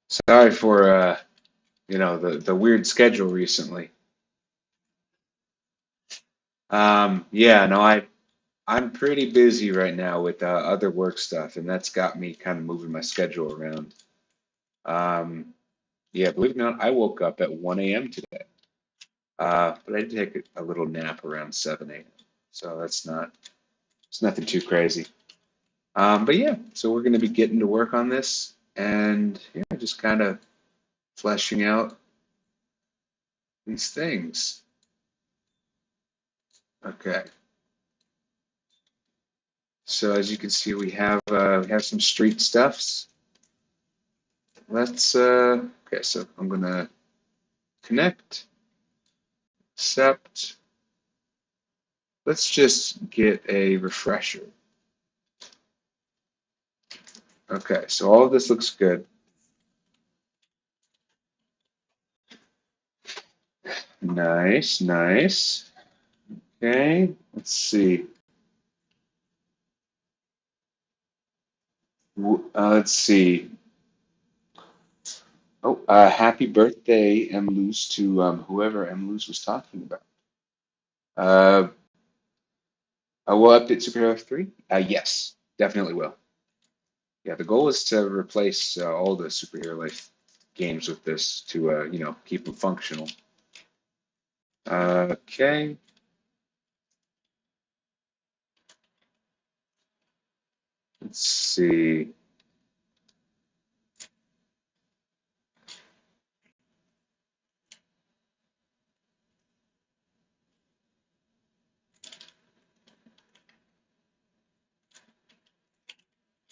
Sorry for the weird schedule recently. Yeah, no, I'm pretty busy right now with other work stuff, and that's got me kind of moving my schedule around. Um, yeah, believe it or not, I woke up at 1 a.m. today, but I did take a little nap around 7 a.m. So it's nothing too crazy. But yeah, so we're going to be getting to work on this, and yeah, just kind of fleshing out these things. Okay. So as you can see, we have some street stuffs. Let's okay, so I'm gonna connect, accept. Let's just get a refresher. Okay, so all of this looks good. Nice, nice. Okay, let's see. Let's see. Oh, happy birthday, M. Luz, to whoever M. Luz was talking about. Uh, will update Superhero 3? Yes, definitely will. Yeah, the goal is to replace all the superhero life games with this to keep them functional. Okay, let's see.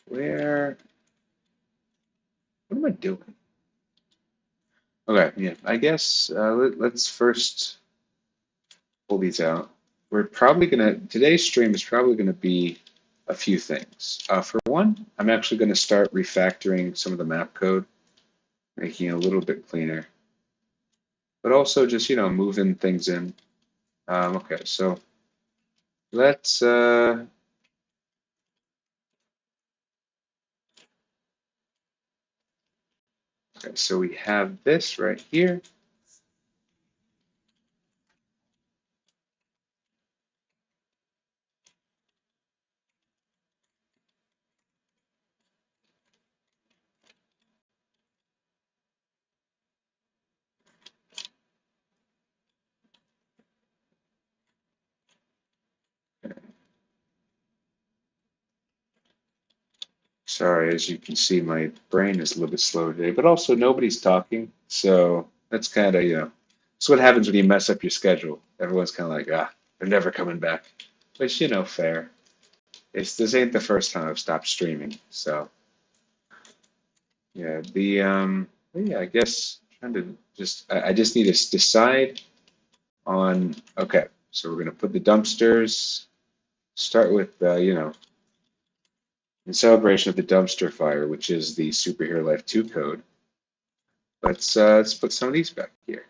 Where? What am I doing? Okay, yeah. I guess let's first pull these out. We're probably gonna today's stream is probably gonna be a few things. For one, I'm actually gonna start refactoring some of the map code, making it a little bit cleaner, but also just moving things in. Okay, so let's okay, so we have this right here. Sorry, as you can see, my brain is a little bit slow today, but also nobody's talking, so that's kind of it's what happens when you mess up your schedule. Everyone's kind of like, they're never coming back, which fair. This ain't the first time I've stopped streaming, so yeah. Yeah, I guess trying to I just need to decide on. Okay, so we're gonna put the dumpsters. Start with in celebration of the dumpster fire, which is the Superhero Life 2 code. Let's put some of these back here.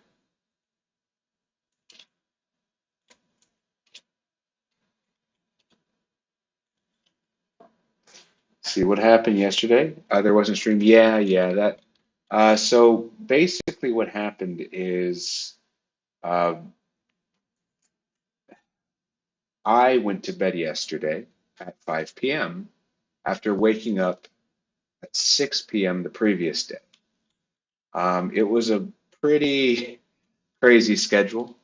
See what happened yesterday. There wasn't stream. Yeah, yeah. That. So basically, what happened is uh, I went to bed yesterday at 5 p.m. after waking up at 6 p.m. the previous day. It was a pretty crazy schedule.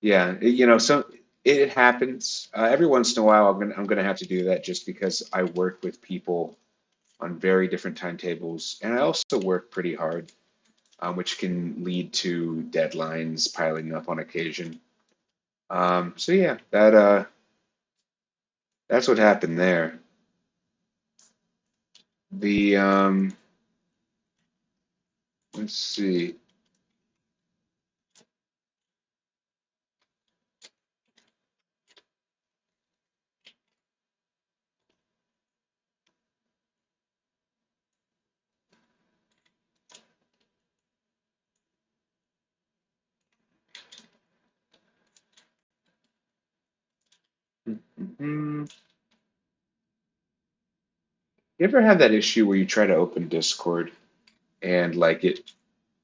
Yeah, so it happens every once in a while. I'm gonna have to do that just because I work with people on very different timetables, and I also work pretty hard, which can lead to deadlines piling up on occasion. So yeah, that's what happened there. The let's see. Mhm. You ever have that issue where you try to open Discord and like it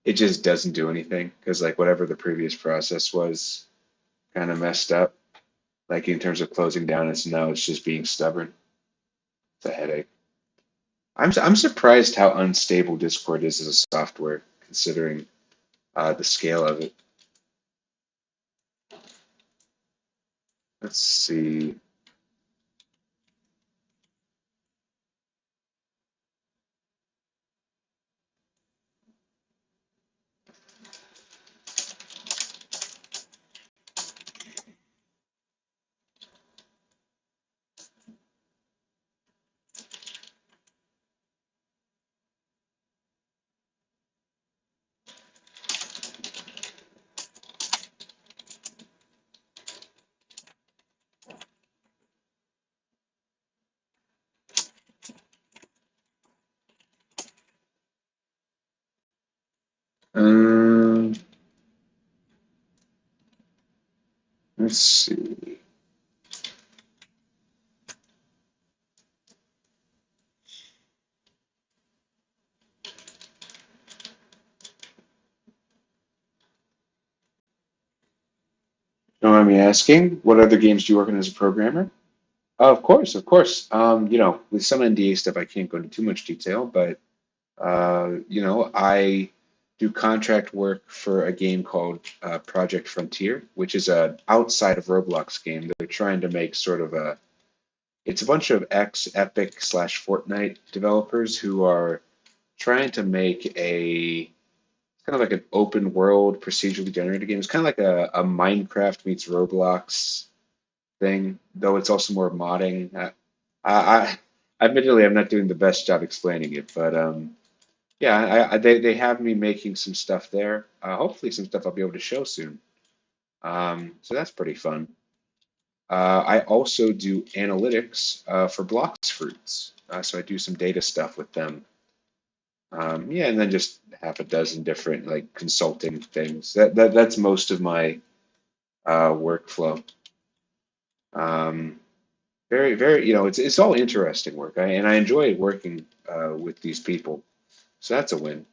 just doesn't do anything because like whatever the previous process was kind of messed up. Like in terms of closing down, it's just being stubborn. It's a headache. I'm surprised how unstable Discord is as a software, considering the scale of it. Let's see. Um, let's see. Don't mind me asking, what other games do you work on as a programmer? Oh, of course, of course. With some NDA stuff, I can't go into too much detail, but I do contract work for a game called Project Frontier, which is a outside of Roblox game. They're trying to make sort of it's a bunch of ex-Epic slash Fortnite developers who are trying to make a kind of like an open world procedurally generated game. It's kind of like a Minecraft meets Roblox thing, though it's also more modding. Admittedly, I'm not doing the best job explaining it, but yeah, they have me making some stuff there. Hopefully, some stuff I'll be able to show soon. So that's pretty fun. I also do analytics for Blocks Fruits, so I do some data stuff with them. Yeah, and then just half a dozen different like consulting things. That's most of my workflow. Um, very, it's all interesting work, and I enjoy working with these people. So that's a win.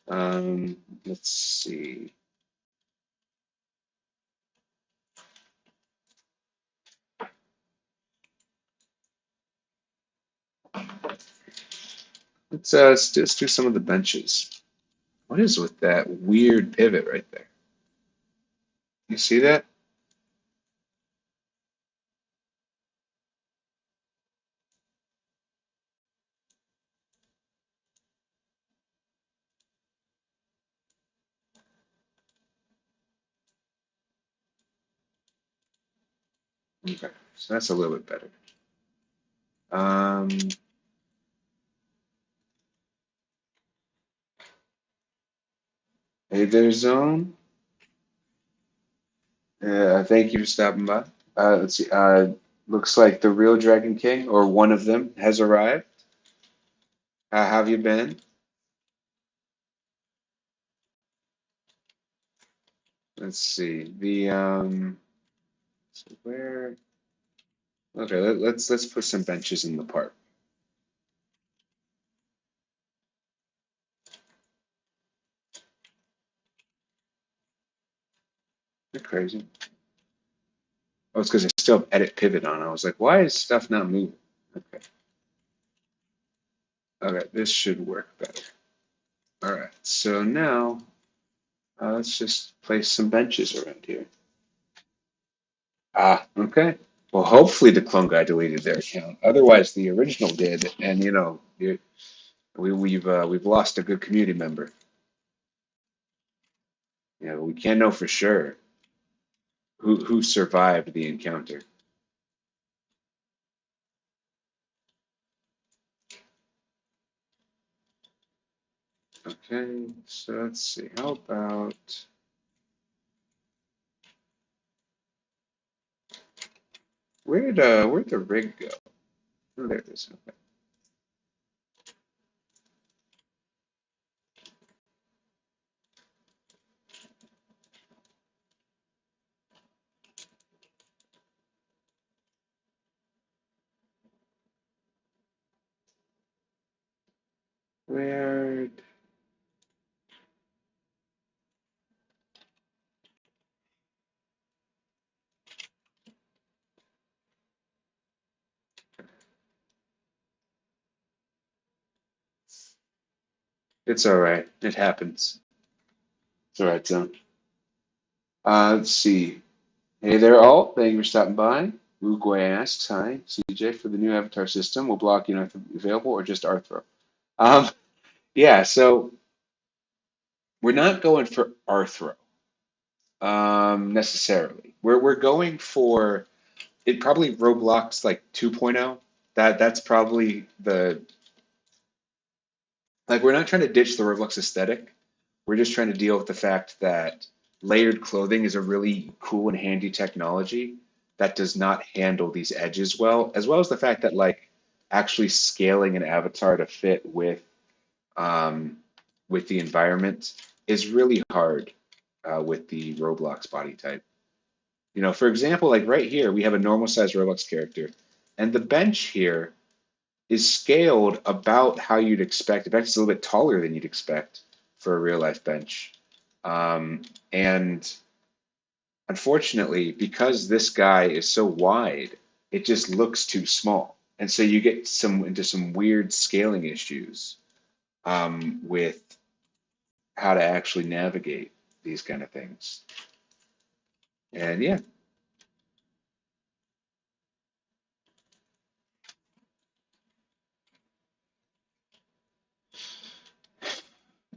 Let's see. Let's do some of the benches. What is with that weird pivot right there? You see that? Okay, so that's a little bit better. Um, hey there, Zone. Thank you for stopping by. Let's see. Looks like the real Dragon King, or one of them, has arrived. How have you been? Let's see. So where? Okay, let's put some benches in the park. You're crazy. Oh, it's because I still have edit pivot on. I was like, why is stuff not moving? Okay. Okay, this should work better. All right. So now let's just place some benches around here. Ah, okay. Well, hopefully the clone guy deleted their account. Otherwise, the original did, and we've lost a good community member. We can't know for sure who survived the encounter. Okay, so let's see. How about where'd the rig go? Oh, there it is. Okay. Where? It's all right. It happens. It's all right, son. Let's see. Hey there, all. Thank you for stopping by. Uguay asks, hi, CJ, for the new avatar system, will block available or just Arthro? Um, yeah, so we're not going for Arthro necessarily. We're going for it probably Roblox like 2.0. That's probably the like we're not trying to ditch the Roblox aesthetic. We're just trying to deal with the fact that layered clothing is a really cool and handy technology that does not handle these edges well as the fact that like actually scaling an avatar to fit um, with the environment is really hard with the Roblox body type. You know, for example, like right here, we have a normal size Roblox character, and the bench here is scaled about how you'd expect. In fact, it's a little bit taller than you'd expect for a real life bench. And unfortunately, because this guy is so wide, it just looks too small. And so you get into some weird scaling issues with how to actually navigate these kind of things. And yeah.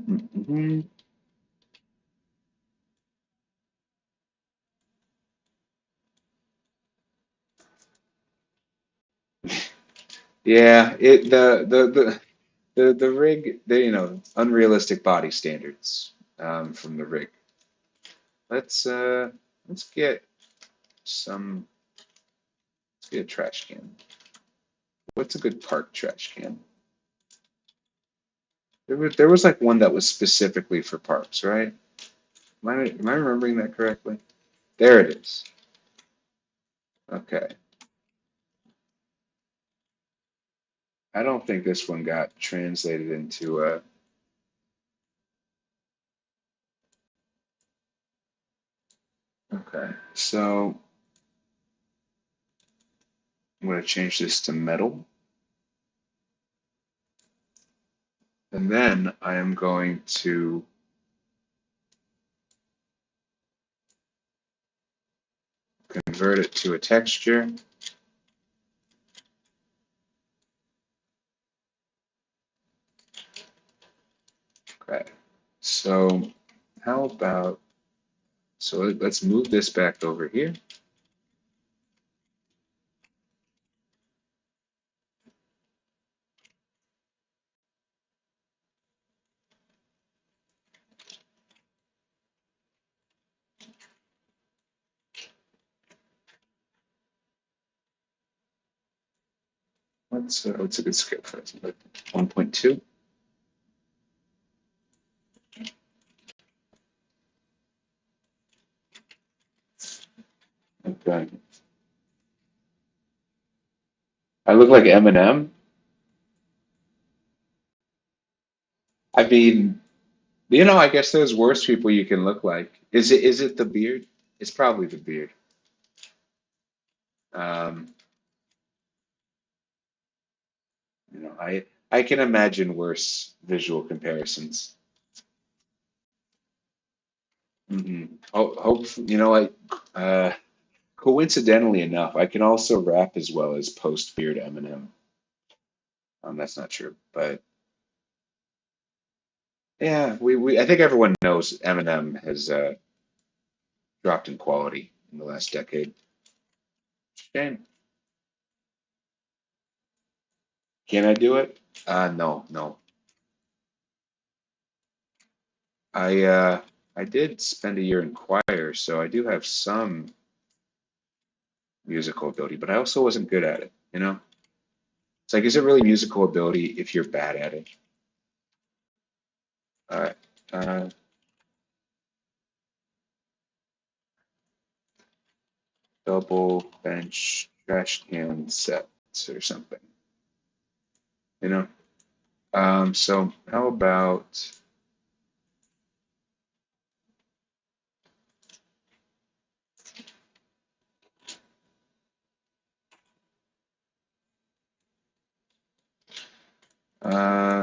Mhm. Yeah, it the rig, unrealistic body standards from the rig. Let's uh let's get some let's get a trash can. What's a good park trash can? There was like one that was specifically for parks, right? Am I remembering that correctly? There it is. Okay. I don't think this one got translated into okay. So I'm going to change this to metal. And then I am going to convert it to a texture. Okay. So how about, so let's move this back over here. What's a good scale for this? Like 1.2? Okay. I look like Eminem. I mean, I guess there's worse people you can look like. Is it the beard? It's probably the beard. Um, I can imagine worse visual comparisons. Hope coincidentally enough, I can also rap as well as post beard Eminem. That's not true, but yeah, we I think everyone knows Eminem has dropped in quality in the last decade. Shame. Can I do it? No, no. I uh, I did spend a year in choir, so I do have some musical ability, but I also wasn't good at it. It's like, is it really musical ability if you're bad at it? All right. Uh, Double bench trash can sets or something. You know? So how about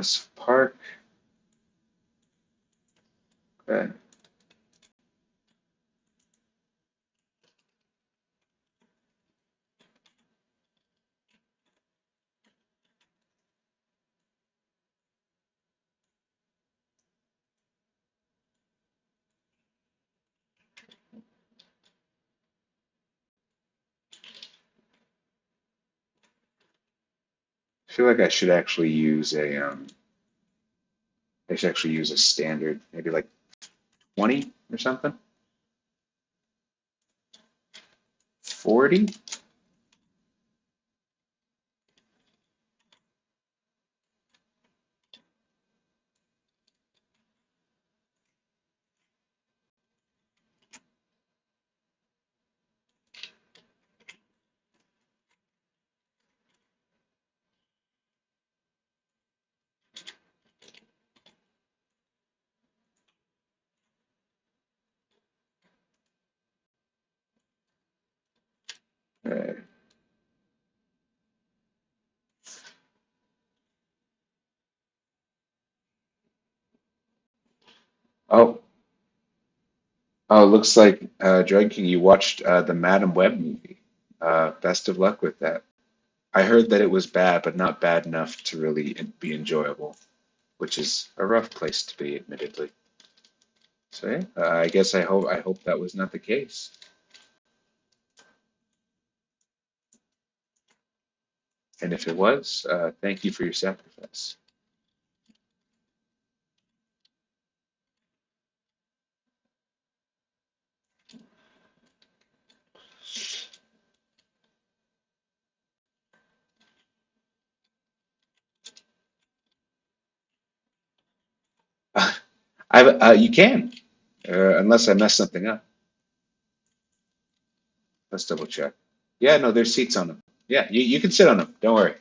so park? Okay. I feel like I should actually use I should actually use a standard, maybe like 20 or something. 40? Uh, oh, oh, looks like Drug King, you watched the Madam Web movie. Best of luck with that. I heard that it was bad, but not bad enough to really be enjoyable, which is a rough place to be, admittedly. So yeah, I guess I hope that was not the case. And if it was, thank you for your sacrifice. You can, unless I mess something up. Let's double check. Yeah, no, there's seats on them. Yeah, you can sit on them. Don't worry.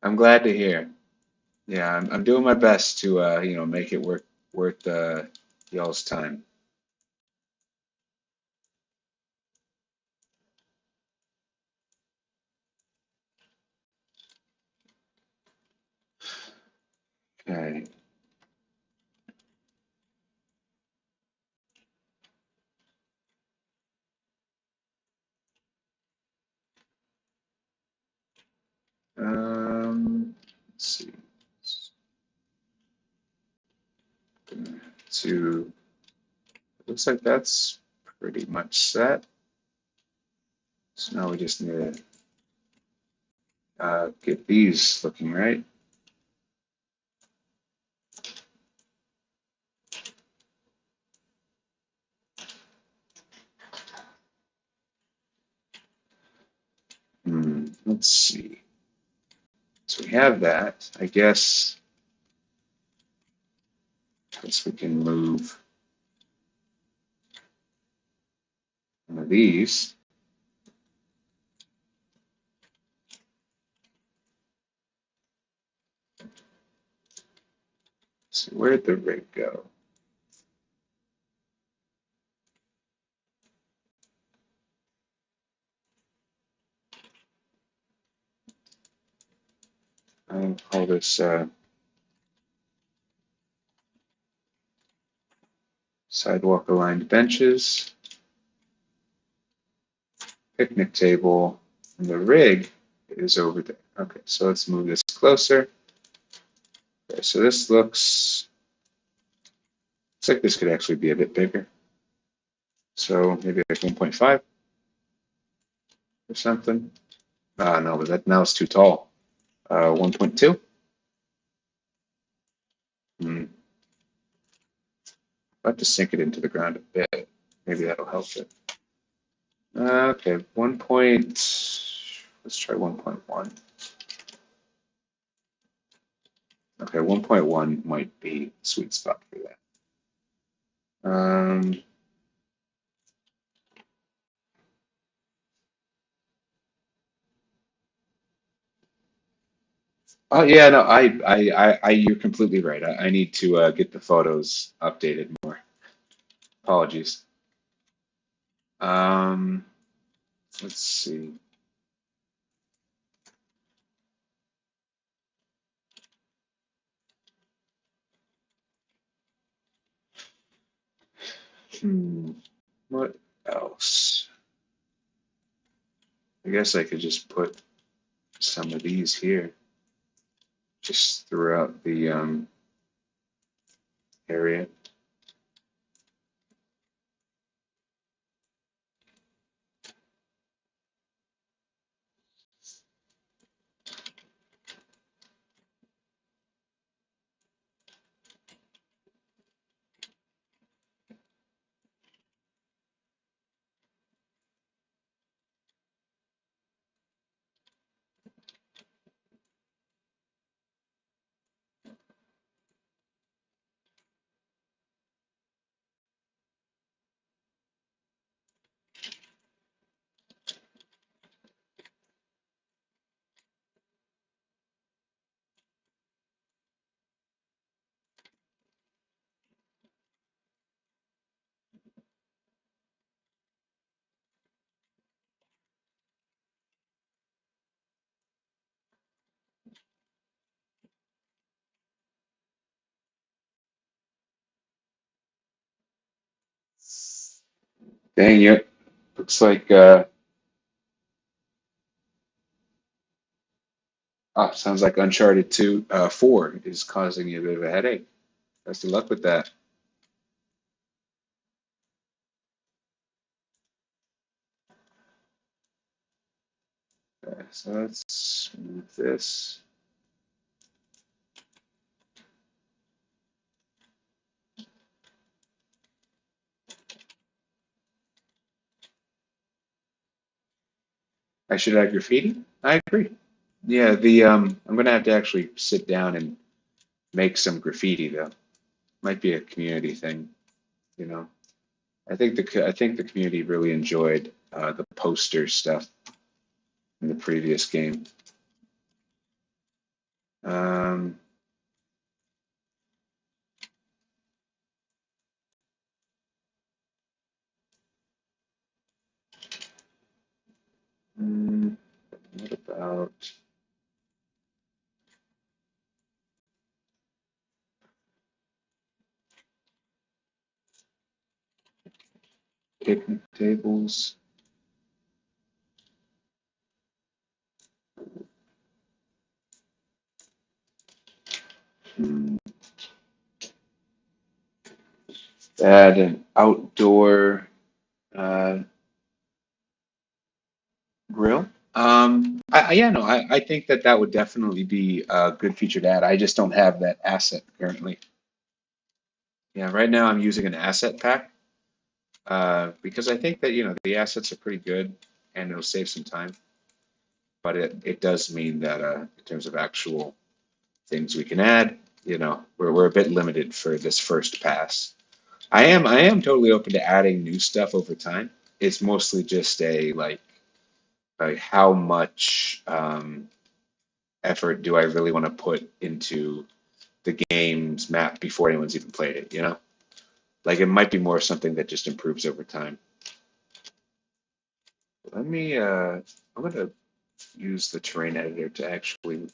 I'm glad to hear. Yeah, I'm doing my best to make it worth y'all's time. Okay. Let's see. To looks like that's pretty much set. So now we just need to get these looking right. Let's see. So we have that. I guess we can move one of these. So where'd the rig go? I'll call this sidewalk aligned benches, picnic table, and the rig is over there. Okay, so let's move this closer. Okay, so this looks like this could actually be a bit bigger. So maybe like 1.5 or something. No, but that now it's too tall. 1.2. Hmm. I'll have to sink it into the ground a bit. Maybe that'll help it. Okay, 1 point. Let's try 1.1. Okay, 1.1 might be a sweet spot for that. Oh yeah, no, you're completely right. I need to get the photos updated more. Apologies. Um, let's see. Hmm, what else? I guess I could just put some of these here, just throughout the area. Dang it. Looks like sounds like Uncharted 2, 4 is causing you a bit of a headache. Best of luck with that. Okay, so let's move this. I should add graffiti. I agree. Yeah, the I'm gonna have to actually sit down and make some graffiti though. Might be a community thing, you know. I think the community really enjoyed the poster stuff in the previous game. Um, what about picnic tables? Hmm, add an outdoor uh, grill. Yeah, no, I think that that would definitely be a good feature to add. I just don't have that asset currently. Yeah, right now I'm using an asset pack because I think that, you know, the assets are pretty good and it'll save some time. But it does mean that in terms of actual things we can add, you know, we're a bit limited for this first pass. I am totally open to adding new stuff over time. It's mostly just like how much effort do I really want to put into the game's map before anyone's even played it, you know? Like it might be more something that just improves over time. Let me I'm gonna use the terrain editor to actually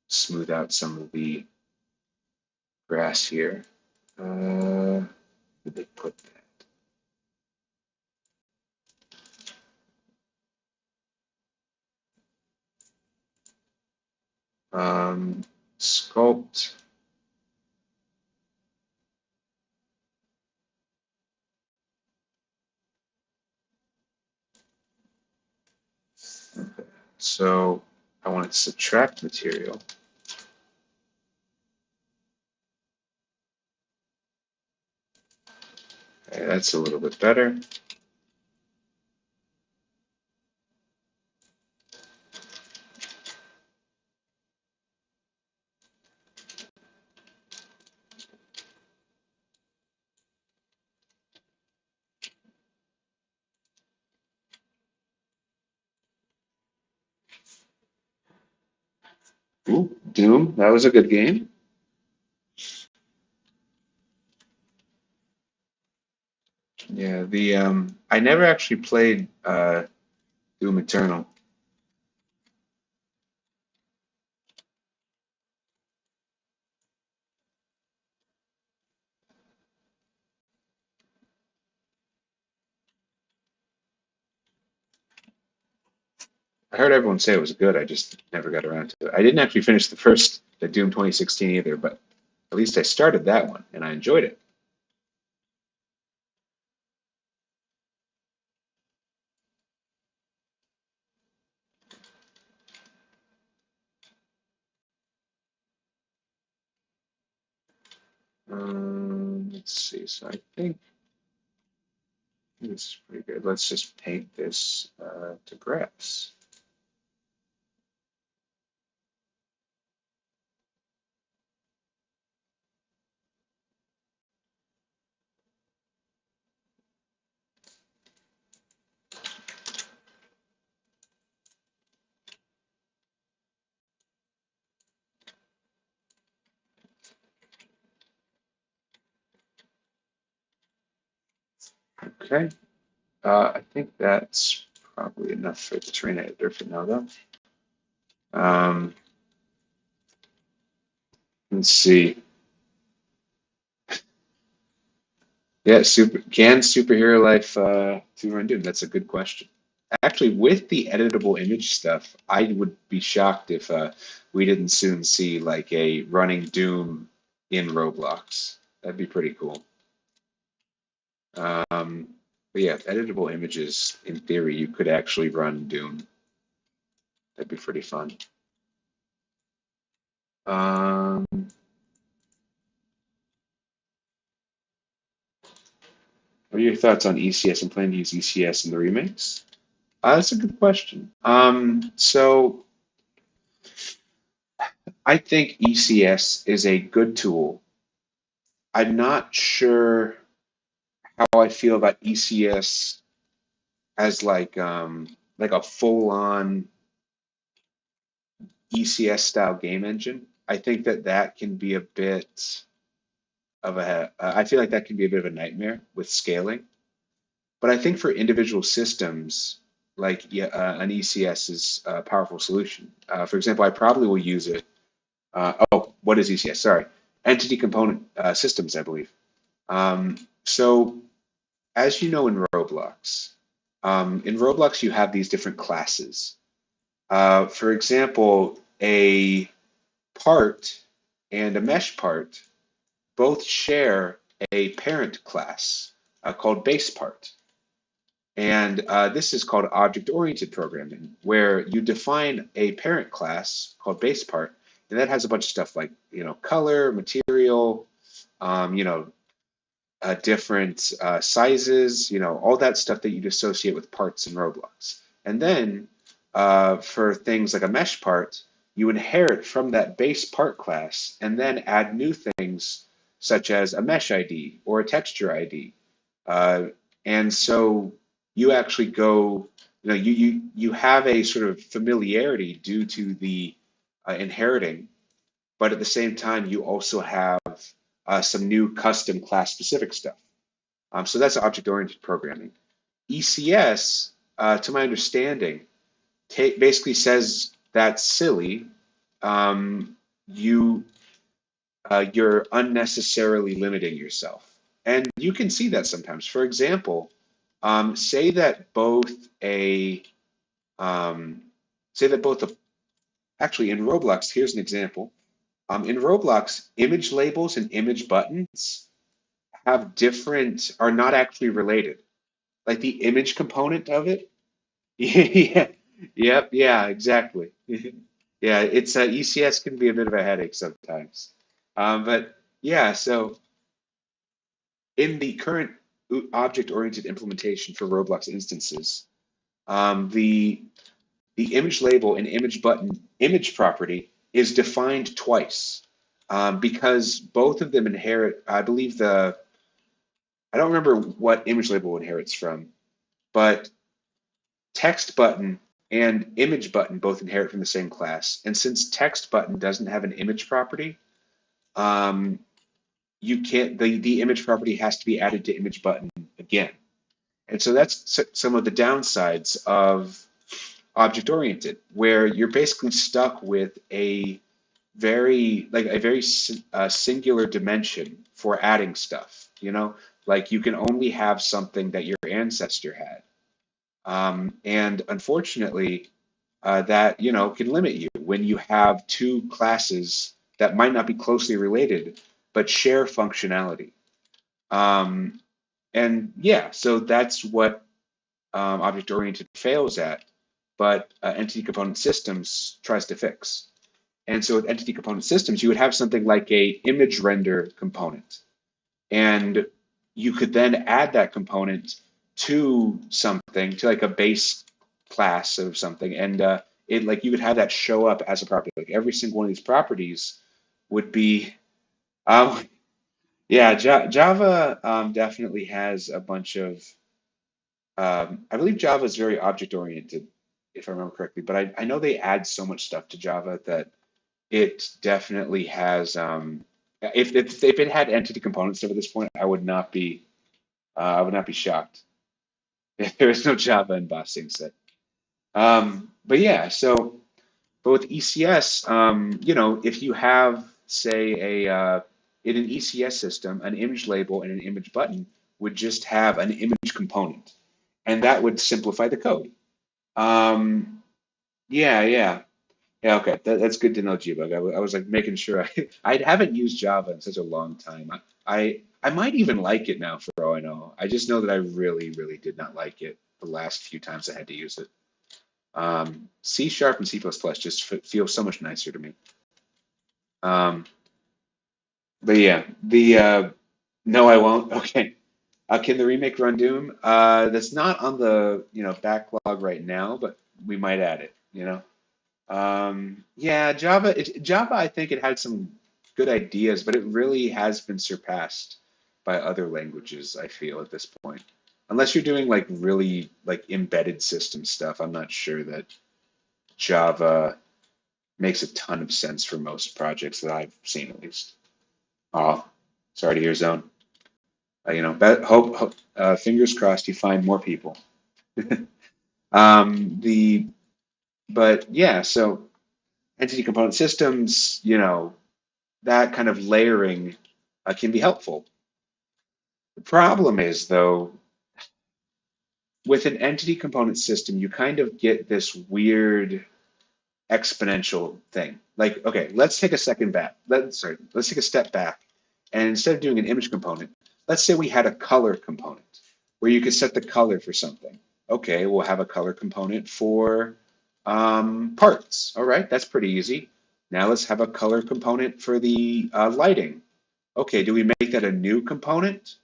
smooth out some of the grass here. Where did they put that? Sculpt. Okay. So I want to subtract material. Okay, that's a little bit better. Ooh, Doom, that was a good game. Yeah, the I never actually played Doom Eternal. I heard everyone say it was good. I just never got around to it. I didn't actually finish the Doom 2016 either, but at least I started that one and I enjoyed it. Let's see. So I think this is pretty good. Let's just paint this to grass. Okay. I think that's probably enough for the terrain editor for now, though. Um, let's see. Yeah, can superhero life to run Doom? That's a good question. Actually, with the editable image stuff, I would be shocked if we didn't soon see like a running Doom in Roblox. That'd be pretty cool. But yeah, editable images, in theory, you could actually run Doom. That'd be pretty fun. Um, what are your thoughts on ECS and plan to use ECS in the remakes? That's a good question. So I think ECS is a good tool. I'm not sure how I feel about ECS as like a full-on ECS style game engine. I think that can be a bit of a I feel like that can be a bit of a nightmare with scaling. But I think for individual systems, like yeah, an ECS is a powerful solution. For example, I probably will use it. What is ECS? Sorry, Entity Component Systems, I believe. So as you know in Roblox you have these different classes. For example, a part and a mesh part both share a parent class called base part. And this is called object-oriented programming, where you define a parent class called base part, and that has a bunch of stuff like, color, material, you know, different sizes, all that stuff that you'd associate with parts in Roblox. And then for things like a mesh part, you inherit from that base part class and then add new things such as a mesh ID or a texture ID. Uh, and so you actually go, you have a sort of familiarity due to the inheriting, but at the same time, you also have some new custom class specific stuff. So that's object-oriented programming. ECS, to my understanding, basically says that's silly. You you're unnecessarily limiting yourself, and you can see that sometimes. For example, say that both a say that both a actually in Roblox. Here's an example. In Roblox, image labels and image buttons are not actually related. Like the image component of it. Yeah, yep, yeah, exactly. Yeah, it's ECS can be a bit of a headache sometimes. But yeah, so in the current object-oriented implementation for Roblox instances, the image label and image button image property is defined twice, because both of them inherit, I believe I don't remember what image label inherits from, but text button and image button both inherit from the same class. And since text button doesn't have an image property, um, you can't, the image property has to be added to image button again. And so that's some of the downsides of object oriented, where you're basically stuck with a very singular dimension for adding stuff. Like you can only have something that your ancestor had. And unfortunately, that can limit you when you have two classes that might not be closely related but share functionality. Um, and yeah, so that's what object-oriented fails at, but entity component systems tries to fix. And so with entity component systems, you would have something like a image render component, and you could then add that component to something, to like a base class of something, and it like you would have that show up as a property. Like every single one of these properties would be, um, yeah, Java definitely has a bunch of, I believe Java is very object oriented, if I remember correctly, but I know they add so much stuff to Java that it definitely has. If it had entity component stuff at this point, I would not be shocked if there was no Java embossing set. But yeah, but with ECS, if you have, say, in an ECS system, an image label and an image button would just have an image component, and that would simplify the code. Um, yeah, yeah. Yeah, okay. That's good to know, Gbug. I was like making sure I haven't used Java in such a long time. I might even like it now for all I know. I just know that I really, really did not like it the last few times I had to use it. C Sharp and C++ just feel so much nicer to me. Um, but yeah, the no, I won't. Okay. Can the remake run Doom? That's not on the backlog right now, but we might add it. Yeah, Java, I think it had some good ideas, but it really has been surpassed by other languages, I feel, at this point. Unless you're doing like really like embedded system stuff, I'm not sure that Java makes a ton of sense for most projects that I've seen at least. Oh, sorry to hear, Zone. Hope, fingers crossed you find more people. The But yeah, so entity component systems, that kind of layering can be helpful. The problem is, though, with an entity component system, you kind of get this weird exponential thing. Like, okay, let's take a second back. Let's take a step back. And instead of doing an image component, let's say we had a color component where you could set the color for something. Okay, we'll have a color component for parts. All right, that's pretty easy. Now let's have a color component for the lighting. Okay, do we make that a new component,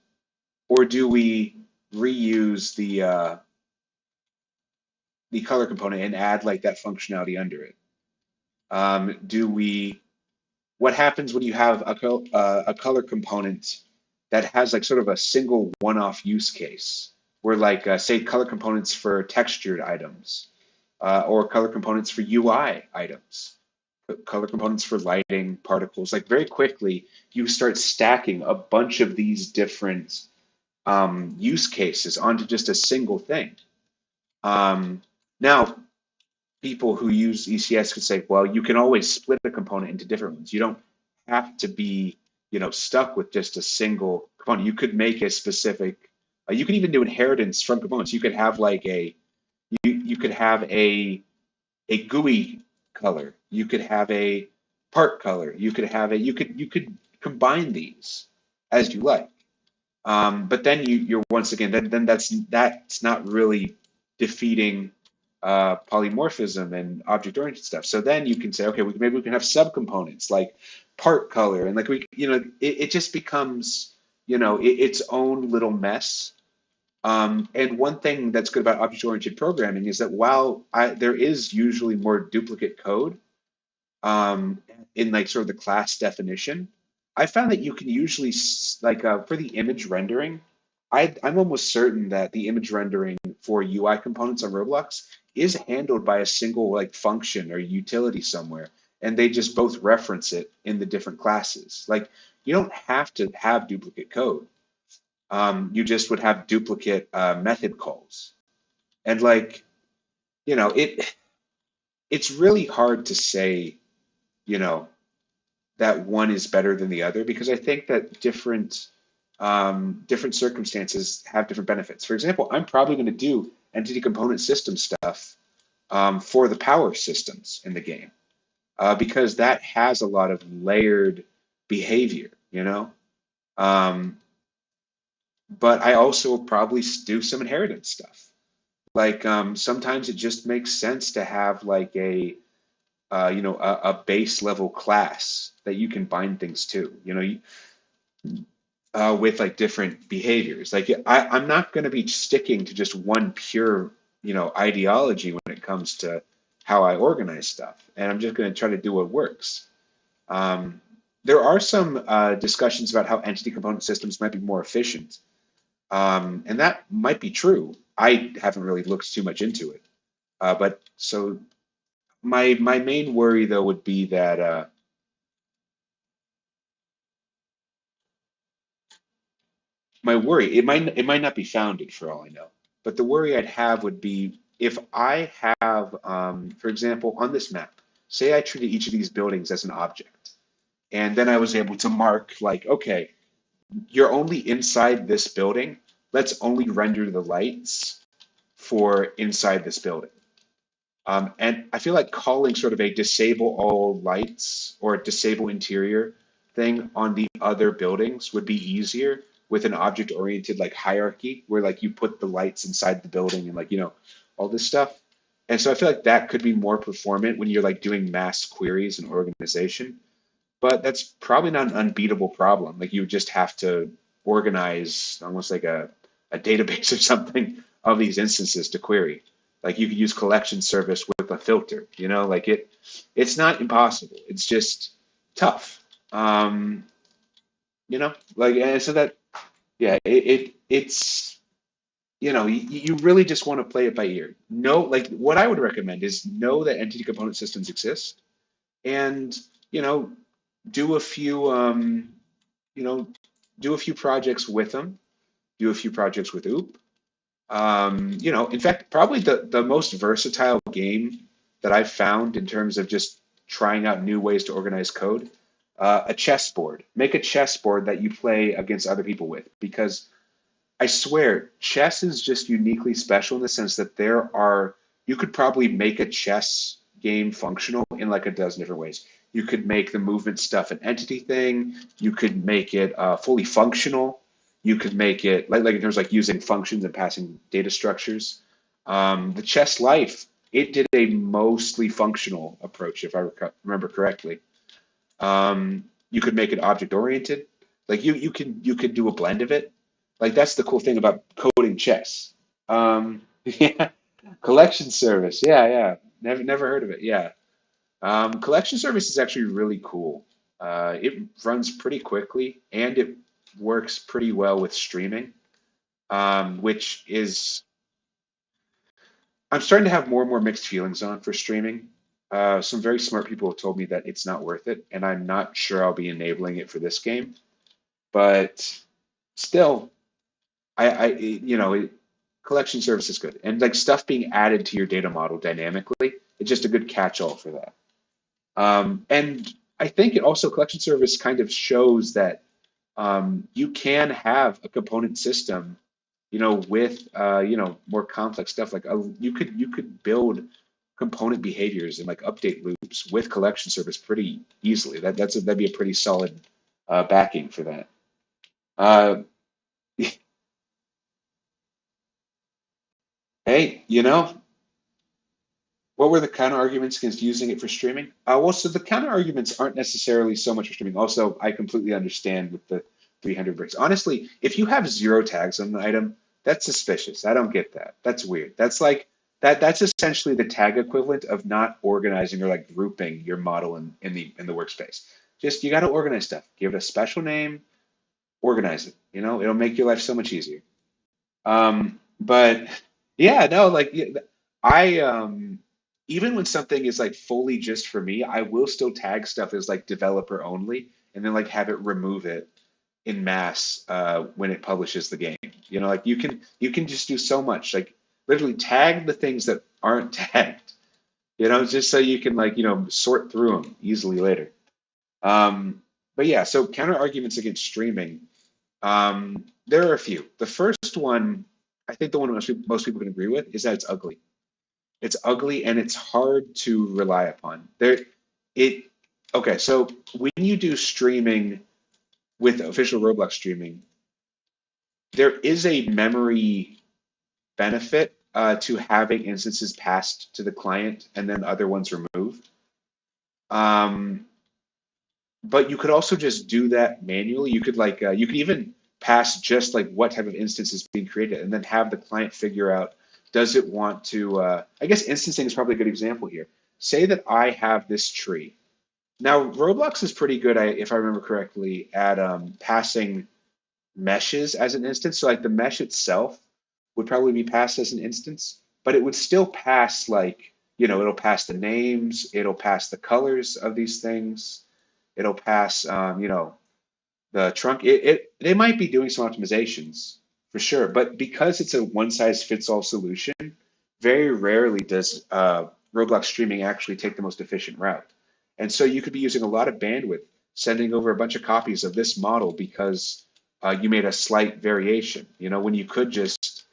or do we reuse the color component and add like that functionality under it? Do we? What happens when you have a color component that has like sort of a single one-off use case, where like say color components for textured items, or color components for UI items, color components for lighting, particles. Like very quickly, you start stacking a bunch of these different use cases onto just a single thing. Um, Now, people who use ECS could say, well, you can always split a component into different ones. You don't have to be, stuck with just a single component. You could make a specific. You could even do inheritance from components. You could have like you could have a GUI color. You could have a part color. You could combine these as you like. But then you're once again then that's not really defeating polymorphism and object-oriented stuff. So then you can say, okay, maybe we can have subcomponents like part color, and like it just becomes its own little mess And one thing that's good about object-oriented programming is that while there is usually more duplicate code, um, in like sort of the class definition, I found that you can usually like for the image rendering, I'm almost certain that the image rendering for UI components on Roblox is handled by a single like function or utility somewhere, and they just both reference it in the different classes. Like you don't have to have duplicate code. You just would have duplicate method calls, and like it's really hard to say you know that one is better than the other because I think that different circumstances have different benefits. For example, I'm probably going to do entity component system stuff for the power systems in the game because that has a lot of layered behavior, you know. Um, but I also probably do some inheritance stuff. Like sometimes it just makes sense to have like a base level class that you can bind things to. With like different behaviors. Like I'm not going to be sticking to just one pure, ideology when it comes to how I organize stuff, and I'm just going to try to do what works. Um, there are some discussions about how entity component systems might be more efficient, and that might be true. I haven't really looked too much into it, but so my main worry though would be that my worry it might not be founded for all I know, but the worry I'd have would be if I have, for example, on this map, say I treated each of these buildings as an object, and then I was able to mark like, okay, you're only inside this building. Let's only render the lights for inside this building. And I feel like calling sort of a disable all lights or disable interior thing on the other buildings would be easier with an object oriented like hierarchy where like you put the lights inside the building and like, all this stuff. And so I feel like that could be more performant when you're like doing mass queries and organization, but that's probably not an unbeatable problem. Like you would just have to organize almost like a database or something of these instances to query. Like you could use collection service with a filter, like it's not impossible. It's just tough. Um, like and so that yeah, it's you really just want to play it by ear. Know like what I would recommend is know that entity component systems exist and you know do a few you know do a few projects with them, do a few projects with OOP. In fact, probably the most versatile game that I've found in terms of just trying out new ways to organize code, a chessboard. Make a chessboard that you play against other people with, because I swear, chess is just uniquely special in the sense that you could probably make a chess game functional in like a dozen different ways. You could make the movement stuff an entity thing. You could make it fully functional. You could make it like in terms of like using functions and passing data structures. The chess life, it did a mostly functional approach, if I remember correctly. You could make it object oriented. Like you could do a blend of it. Like that's the cool thing about coding chess. Yeah, collection service. Yeah, yeah. Never heard of it. Yeah. Collection service is actually really cool. It runs pretty quickly and it works pretty well with streaming, which is I'm starting to have more and more mixed feelings on for streaming. Some very smart people have told me that it's not worth it, and I'm not sure I'll be enabling it for this game. But still, collection service is good, and like stuff being added to your data model dynamically, it's just a good catch-all for that. And I think it also collection service kind of shows that you can have a component system, with more complex stuff. Like you could build component behaviors and like update loops with collection service pretty easily. That'd be a pretty solid backing for that. Uh, hey, what were the counter arguments against using it for streaming? Well, so the counter arguments aren't necessarily so much for streaming. Also, I completely understand with the 300 bricks. Honestly, if you have zero tags on an item, That's suspicious. I don't get that. That's weird. That's like that's essentially the tag equivalent of not organizing or like grouping your model in the workspace. Just you got to organize stuff. Give it a special name, organize it. It'll make your life so much easier. But yeah, no, like I even when something is like fully just for me, I will still tag stuff as like developer only, and then like have it remove it in mass when it publishes the game. Like you can just do so much, like literally tag the things that aren't tagged. Just so you can like sort through them easily later. But yeah, so counter arguments against streaming. There are a few. The first one, I think the one most people can agree with, is that it's ugly. It's ugly and it's hard to rely upon. It okay. So when you do streaming with official Roblox streaming, there is a memory benefit to having instances passed to the client and then other ones removed. Um, but you could also just do that manually. You could even pass just like what type of instance is being created and then have the client figure out, does it want to, I guess instancing is probably a good example here. Say that I have this tree. Now, Roblox is pretty good, if I remember correctly, at passing meshes as an instance. So like the mesh itself would probably be passed as an instance, but it would still pass like, it'll pass the names, it'll pass the colors of these things, it'll pass, the trunk. They might be doing some optimizations for sure, but because it's a one size fits all solution, very rarely does Roblox streaming actually take the most efficient route. And so you could be using a lot of bandwidth sending over a bunch of copies of this model because you made a slight variation, when you could just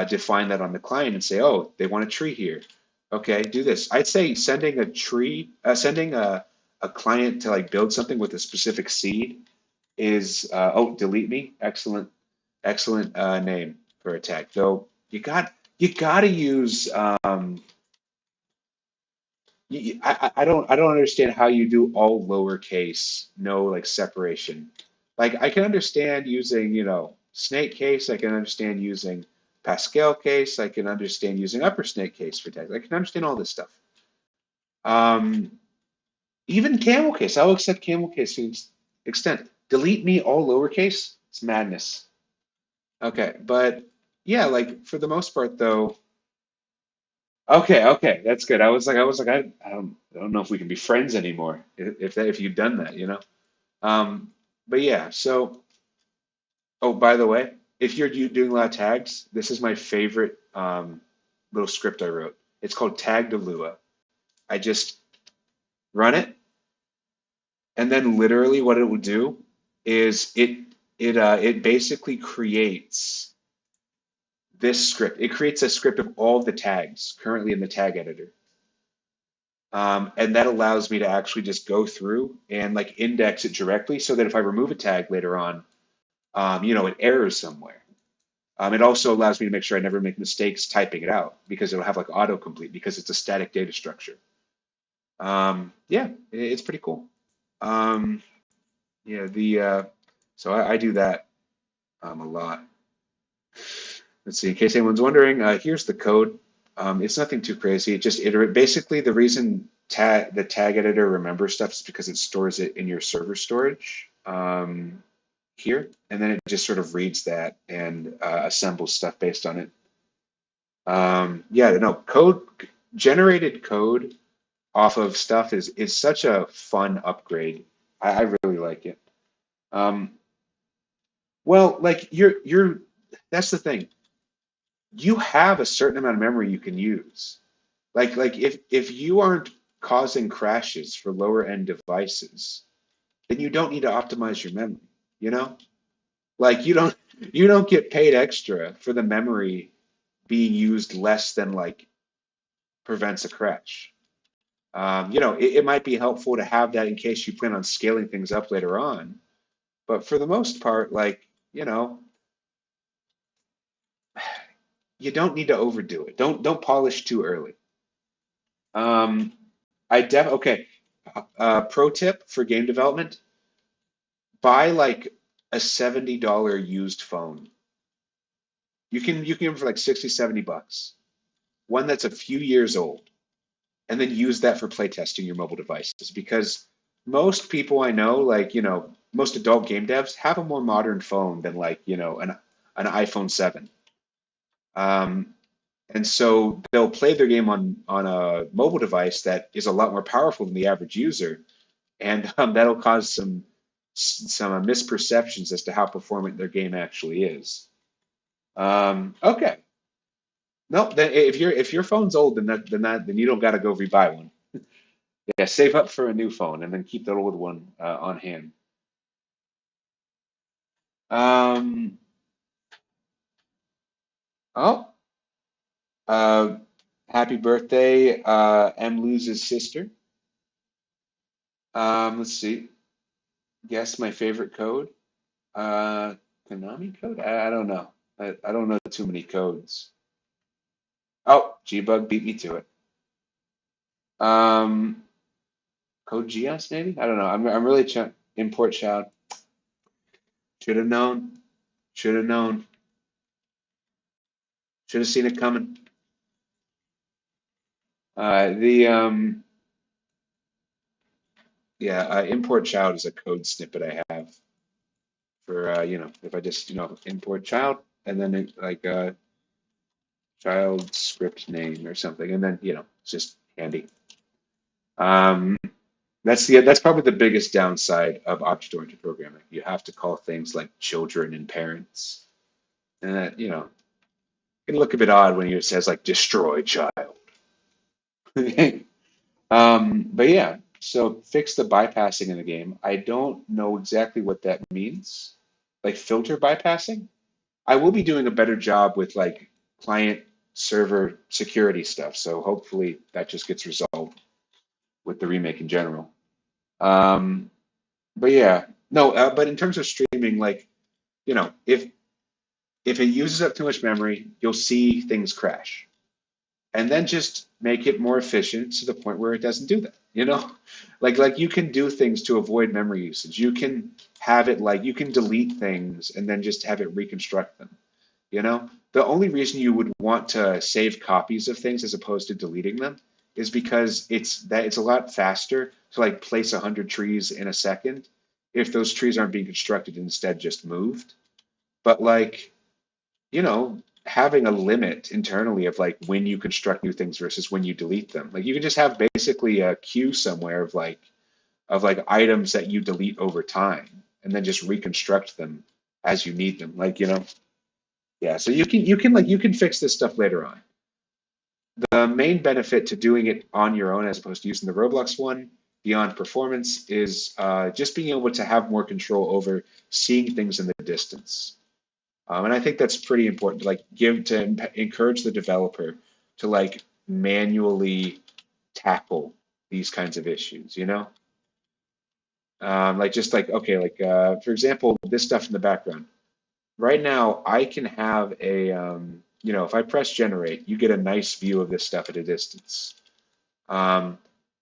define that on the client and say, oh, they want a tree here. Okay, do this. I'd say sending a client to like build something with a specific seed is oh, delete me. Excellent name for a tag. So you got to use I don't understand how you do all lowercase, no like separation. Like I can understand using, snake case, I can understand using Pascal case, I can understand using upper snake case for tags. I can understand all this stuff. Um, Even camel case, I'll accept camel case to an extent. Delete me all lowercase, it's madness. Okay, but yeah, like for the most part though, okay, that's good. I was like, I don't know if we can be friends anymore if you've done that. Um, but yeah, so oh, by the way, if you're doing a lot of tags, this is my favorite little script I wrote. It's called Tag to Lua. I just run it, and then literally what it will do is it basically creates this script. It creates a script of all the tags currently in the tag editor. And that allows me to actually just go through and like index it directly so that if I remove a tag later on, it errors somewhere. It also allows me to make sure I never make mistakes typing it out because it'll have like autocomplete because it's a static data structure. Yeah, it's pretty cool. Um, yeah, so I do that a lot. Let's see, in case anyone's wondering, here's the code. It's nothing too crazy. It just iterate. Basically, the reason the tag editor remembers stuff is because it stores it in your server storage here, and then it just sort of reads that and assembles stuff based on it. Yeah, no, generated code off of stuff is such a fun upgrade. I really like it. Um, well, like you're that's the thing. You have a certain amount of memory you can use. Like if you aren't causing crashes for lower end devices, then you don't need to optimize your memory, you know? Like you don't get paid extra for the memory being used less than like prevents a crash. It might be helpful to have that in case you plan on scaling things up later on. But for the most part, like, you don't need to overdo it. Don't polish too early. Um, okay. Pro tip for game development: buy like a $70 used phone. You can get them for like 60, $70. One that's a few years old, and then use that for playtesting your mobile devices. Because most people I know, like, most adult game devs have a more modern phone than like, an iPhone 7. Um, and so they'll play their game on a mobile device that is a lot more powerful than the average user, and that'll cause some misperceptions as to how performant their game actually is. Okay, no, then if your phone's old, then you don't got to go rebuy one. Yeah, save up for a new phone and then keep that old one on hand. Um, oh, uh, happy birthday, M. Luz's sister. Let's see. Guess my favorite code. Uh, Konami code? I don't know. I don't know too many codes. Oh, Gbug beat me to it. Um, Code Geass maybe? I don't know. I'm really import child. Should have known. Should have known. Should have seen it coming. The Yeah, import child is a code snippet I have for if I just import child and then like child script name or something, and then it's just handy. Um, that's probably the biggest downside of object-oriented programming. You have to call things like children and parents, and that can look a bit odd when it says like destroy child. But yeah, so fix the bypassing in the game. I don't know exactly what that means. Like filter bypassing? I will be doing a better job with like client server security stuff. So hopefully that just gets resolved with the remake in general. Um, but yeah, no, but in terms of streaming, like, if it uses up too much memory, you'll see things crash, and then just make it more efficient to the point where it doesn't do that. Like you can do things to avoid memory usage. You can have it like you can delete things and then just have it reconstruct them. The only reason you would want to save copies of things as opposed to deleting them is because it's a lot faster to like place 100 trees in a second if those trees aren't being constructed and instead just moved. But like, having a limit internally of like when you construct new things versus when you delete them. Like you can just have basically a queue somewhere of like items that you delete over time and then just reconstruct them as you need them. Like, yeah, so you can fix this stuff later on. The main benefit to doing it on your own as opposed to using the Roblox one, beyond performance, is just being able to have more control over seeing things in the distance. And I think that's pretty important to like encourage the developer to like manually tackle these kinds of issues, like just like okay, like for example, this stuff in the background. Right now, I can have if I press generate, you get a nice view of this stuff at a distance. Um,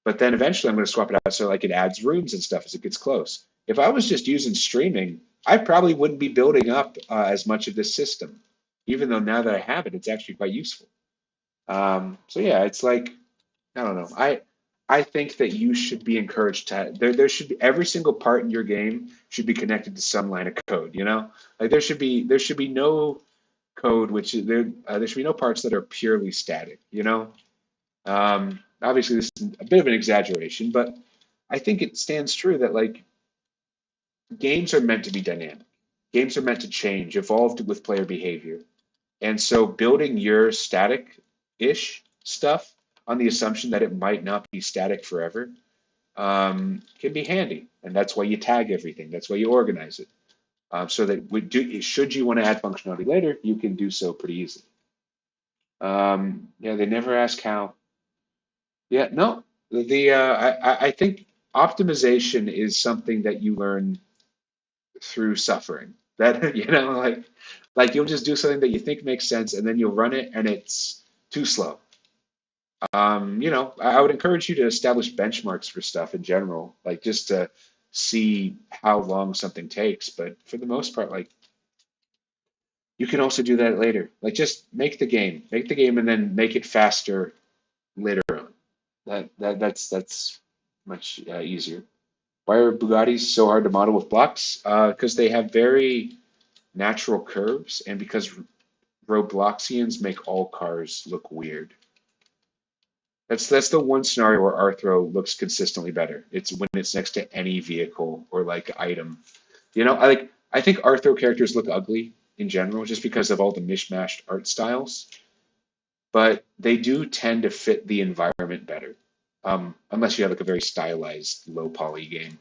but then eventually I'm going to swap it out so like it adds rooms and stuff as it gets close. If I was just using streaming, I probably wouldn't be building up as much of this system, even though now that I have it, it's actually quite useful. So yeah, it's like I don't know. I think that you should be encouraged to there should be every single part in your game should be connected to some line of code, Like there should be no code there should be no parts that are purely static, Obviously this is a bit of an exaggeration, but I think it stands true that like games are meant to be dynamic. Games are meant to change, evolve with player behavior. And so building your static-ish stuff on the assumption that it might not be static forever can be handy. And that's why you tag everything. That's why you organize it. So that should you want to add functionality later, you can do so pretty easily. Yeah, they never ask how. Yeah, no, I think optimization is something that you learn through suffering. That like you'll just do something that you think makes sense, and then you'll run it, and it's too slow. I would encourage you to establish benchmarks for stuff in general, like just to see how long something takes. But for the most part, like You can also do that later. Like just make the game, and then make it faster later on. That's much easier. Why are Bugattis so hard to model with blocks? Because they have very natural curves, and because Robloxians make all cars look weird. That's the one scenario where Arthro looks consistently better. It's when it's next to any vehicle or like item. I think Arthro characters look ugly in general just because of all the mishmashed art styles, but they do tend to fit the environment better. Unless you have like a very stylized low poly game.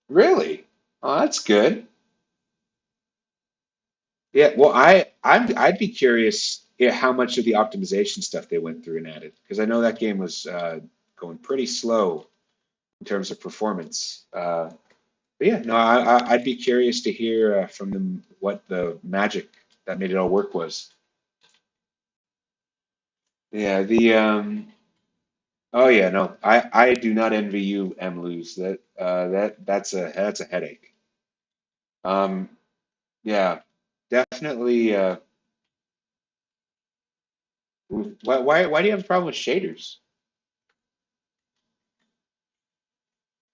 Really? Oh, that's good. Yeah, well, I'd be curious, yeah, how much of the optimization stuff they went through and added, because I know that game was going pretty slow in terms of performance. But yeah, no, I'd be curious to hear from them what the magic that made it all work was. Yeah, oh yeah, no, I do not envy you, Lose. That's a headache. Um, yeah, definitely. Why do you have a problem with shaders?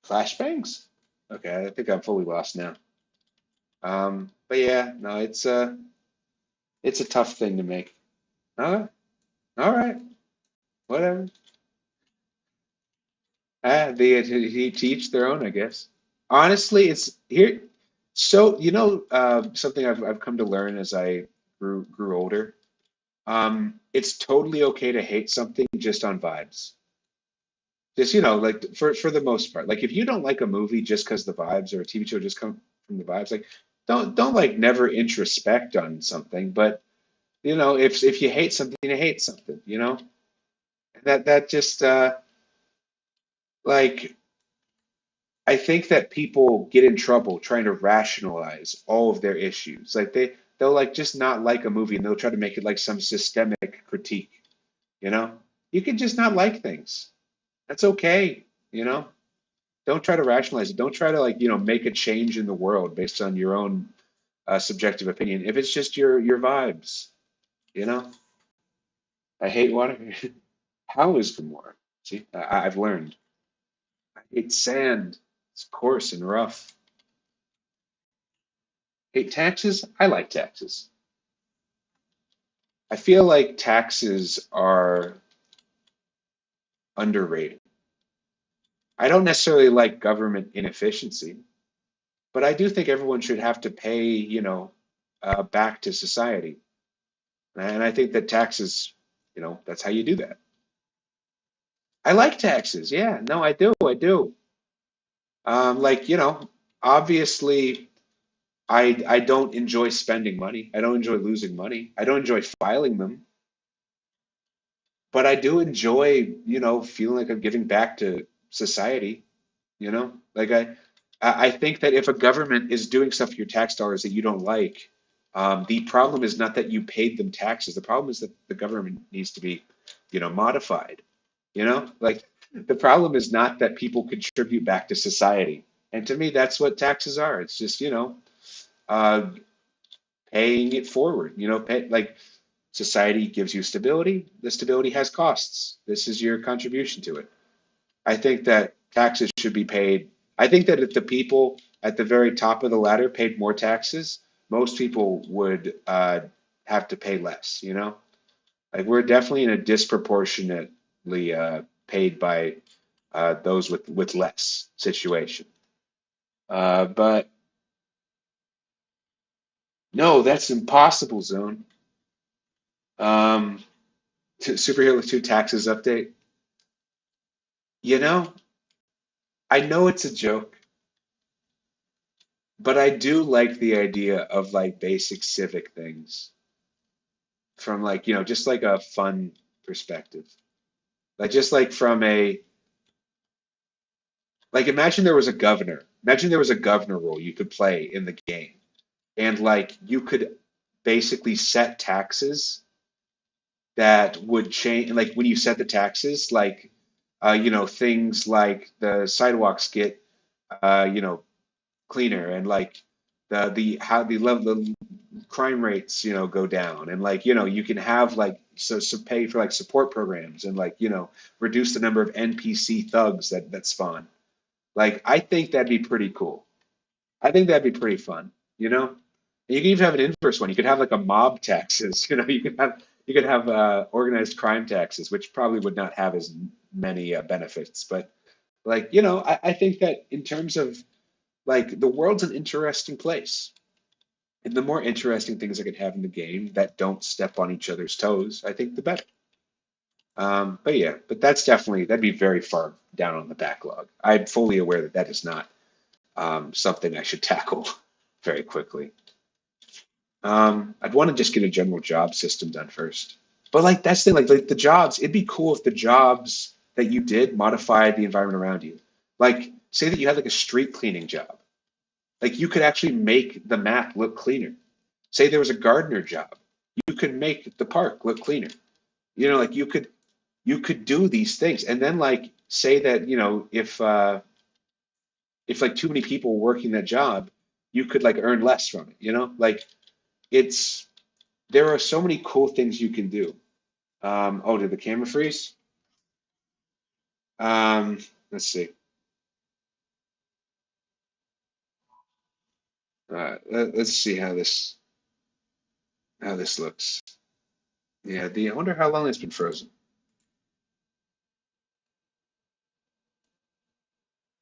Flashbangs? Okay, I think I'm fully lost now. But yeah, no, it's a tough thing to make. Uh, all right, whatever. To each their own, I guess. Honestly, it's here. So something I've come to learn as I grew older. It's totally okay to hate something just on vibes. Just like for the most part. Like if you don't like a movie just because the vibes, or a TV show just come from the vibes, like don't like never introspect on something. But if you hate something, you hate something. That just like I think that people get in trouble trying to rationalize all of their issues. Like they'll like just not like a movie, and they'll try to make it like some systemic critique. You know, you can just not like things. That's okay. You know, don't try to rationalize it. Don't try to like make a change in the world based on your own subjective opinion. If it's just your vibes, you know. I hate water. How is Gamora? See, I've learned. I hate sand. It's coarse and rough. Hate taxes? I like taxes. I feel like taxes are underrated. I don't necessarily like government inefficiency, but I do think everyone should have to pay, back to society. And I think that taxes, that's how you do that. I like taxes. Yeah, no, I do. I do. Like, obviously, I don't enjoy spending money. I don't enjoy losing money. I don't enjoy filing them, but I do enjoy, feeling like I'm giving back to society. Like I think that if a government is doing stuff with your tax dollars that you don't like, the problem is not that you paid them taxes. The problem is that the government needs to be, modified. Like the problem is not that people contribute back to society. And to me, that's what taxes are. It's just, uh, paying it forward. Like society gives you stability. The stability has costs. This is your contribution to it. I think that taxes should be paid. I think that if the people at the very top of the ladder paid more taxes, most people would have to pay less. Like we're definitely in a disproportionately paid by those with less situation. But no, that's impossible zone. Um, Superhero 2 taxes update. You know, I know it's a joke, but I do like the idea of like basic civic things from like, just like a fun perspective. Like just like from a like imagine there was a governor. Imagine there was a governor role you could play in the game. And like you could basically set taxes that would change, like when you set the taxes, like things like the sidewalks get uh, you know, cleaner, and like the how the level the crime rates, go down, and like, you can have like so pay for like support programs, and like, reduce the number of NPC thugs that spawn. Like, I think that'd be pretty cool. I think that'd be pretty fun, you know? And you can even have an inverse one. You could have like a mob taxes, you could have organized crime taxes, which probably would not have as many benefits. But like, I think that in terms of like the world's an interesting place. And the more interesting things I could have in the game that don't step on each other's toes, I think the better. But yeah, but that'd be very far down on the backlog. I'm fully aware that that is not something I should tackle very quickly. I'd want to just get a general job system done first. But like that's the thing, like the jobs, it'd be cool if the jobs that you did modified the environment around you. Like say that you had like a street cleaning job. Like you could actually make the map look cleaner. Say there was a gardener job. You could make the park look cleaner. Like you could do these things. And then like say that, if like too many people were working that job, you could like earn less from it. Like it's there are so many cool things you can do. Oh, did the camera freeze? Um, let's see. Let's see how this looks. Yeah, I wonder how long it's been frozen.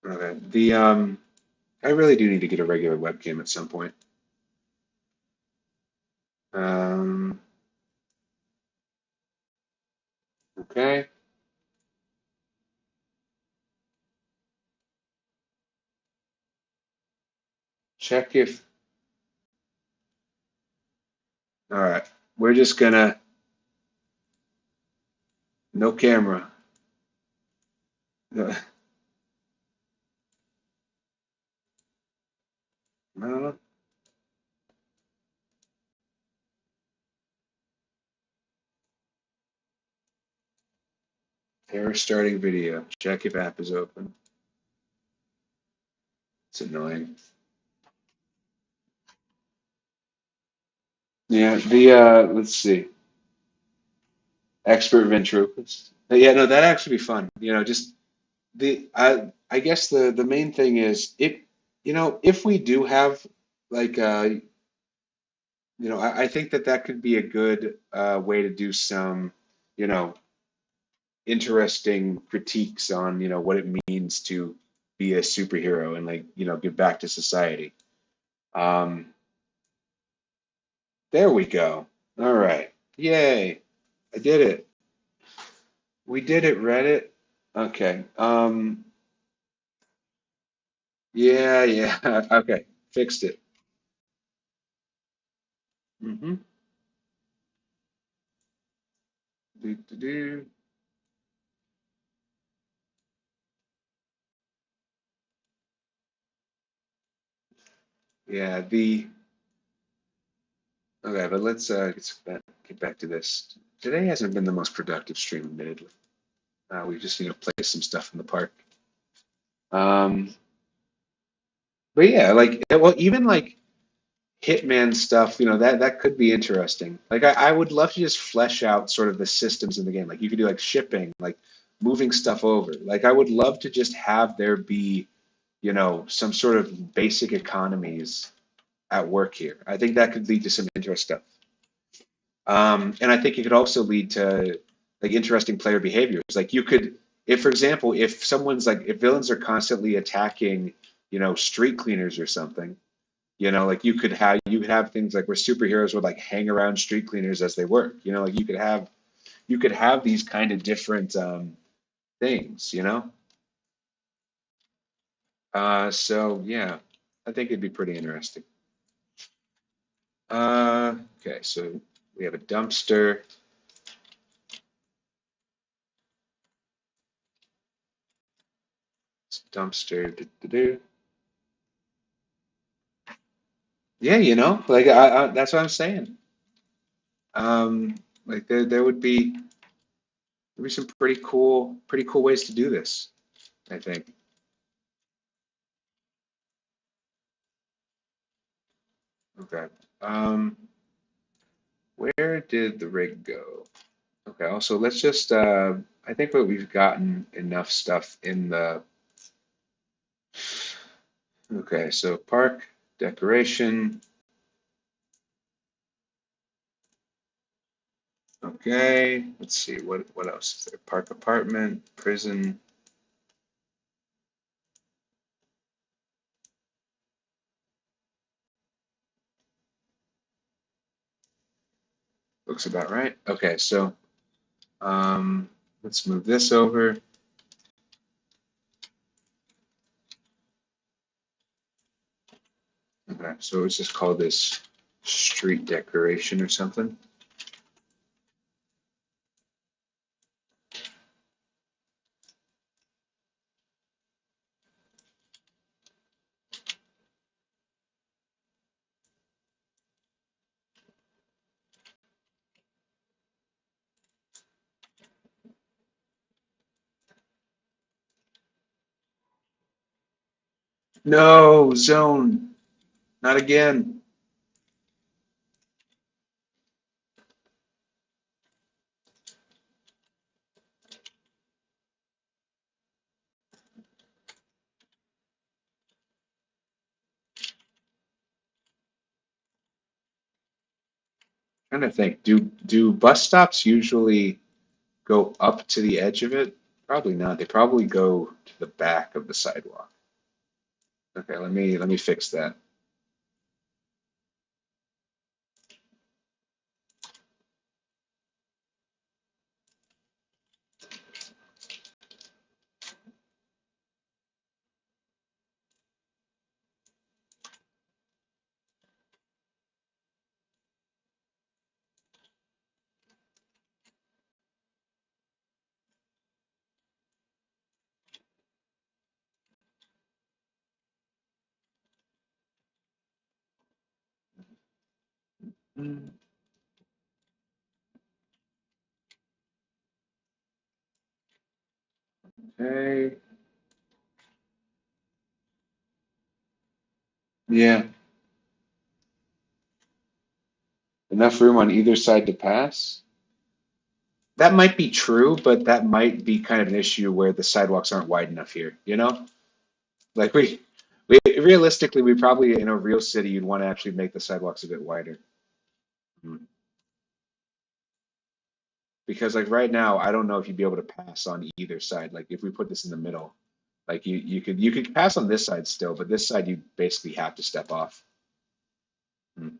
Okay. I really do need to get a regular webcam at some point. Um, okay. Check if. All right. We're just gonna no camera. No, error starting video. Check if app is open. It's annoying. Yeah, let's see. Expert ventriloquist. Yeah, no, that'd actually be fun. Just I guess the main thing is if we do have like I think that could be a good way to do some you know interesting critiques on what it means to be a superhero and like give back to society. Um, there we go. All right. Yay. I did it. We did it, Reddit. Okay. Yeah, yeah. Okay. Fixed it. Mm-hmm. Do, do, do. Yeah, okay, but let's get back to this. Today hasn't been the most productive stream, admittedly. We just play some stuff in the park. Um, but yeah, like well, even like Hitman stuff, that could be interesting. Like I would love to just flesh out sort of the systems in the game. Like you could do like shipping, like moving stuff over. Like I would love to just have there be, some sort of basic economies at work here. I think that could lead to some interesting stuff. And I think it could also lead to like interesting player behaviors. Like you could, if for example, if villains are constantly attacking, street cleaners or something, like you could have things like where superheroes would like hang around street cleaners as they work. Like you could have these kind of different things. So yeah, I think it'd be pretty interesting. Okay, so we have a dumpster. Dumpster. Do. Yeah, like that's what I'm saying. Like there would be some pretty cool ways to do this, I think. Okay. Um, where did the rig go? Okay, also let's just I think that we've gotten enough stuff in the okay, so park, decoration, okay, let's see, what else is there? Park apartment, prison, looks about right. Okay, so let's move this over. Okay, so let's just call this street decoration or something. No, zone, not again. Trying to think, do bus stops usually go up to the edge of it? Probably not. They probably go to the back of the sidewalk. Okay, let me fix that. Okay. Yeah. Enough room on either side to pass? That might be true, but that might be kind of an issue where the sidewalks aren't wide enough here, you know? Like we realistically, we probably in a real city, you'd want to actually make the sidewalks a bit wider. Mm. Because like right now, I don't know if you'd be able to pass on either side. Like if we put this in the middle, like you could pass on this side still, but this side you basically have to step off. Mm.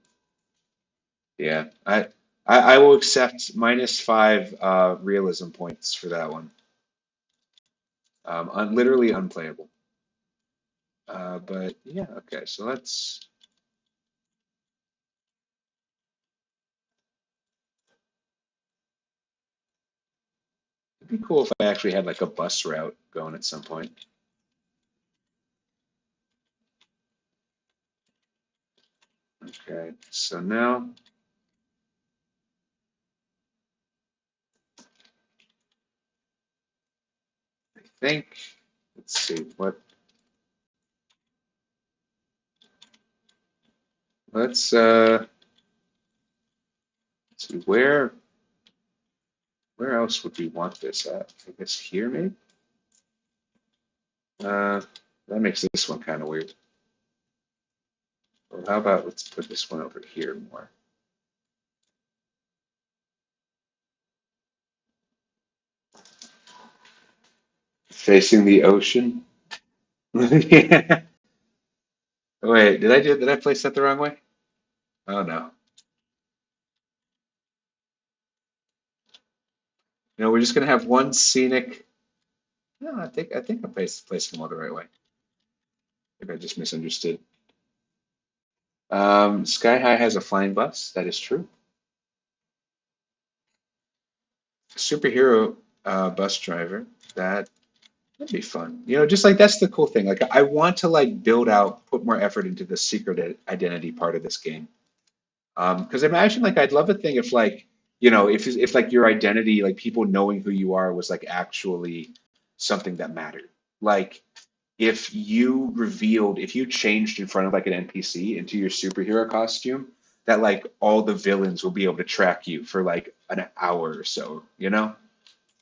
Yeah, I will accept -5 realism points for that one. Literally unplayable. But yeah, okay. So let's. It'd be cool if I actually had like a bus route going at some point. Okay, so now I think. Let's see what. Let's see where else would we want this at? I guess here maybe. Uh, that makes this one kind of weird. Well, how about let's put this one over here more. Facing the ocean. Yeah. Wait, did I place that the wrong way? Oh no. No, we're just gonna have one scenic. No, I think I'm placing them all the right way. Maybe I just misunderstood. Sky High has a flying bus. That is true. Superhero bus driver. That'd be fun. Just like that's the cool thing. Like I want to like build out, put more effort into the secret identity part of this game. Because imagine like I'd love a thing if like if like your identity, like people knowing who you are was like actually something that mattered. Like if you changed in front of like an NPC into your superhero costume, that like all the villains will be able to track you for like an hour or so,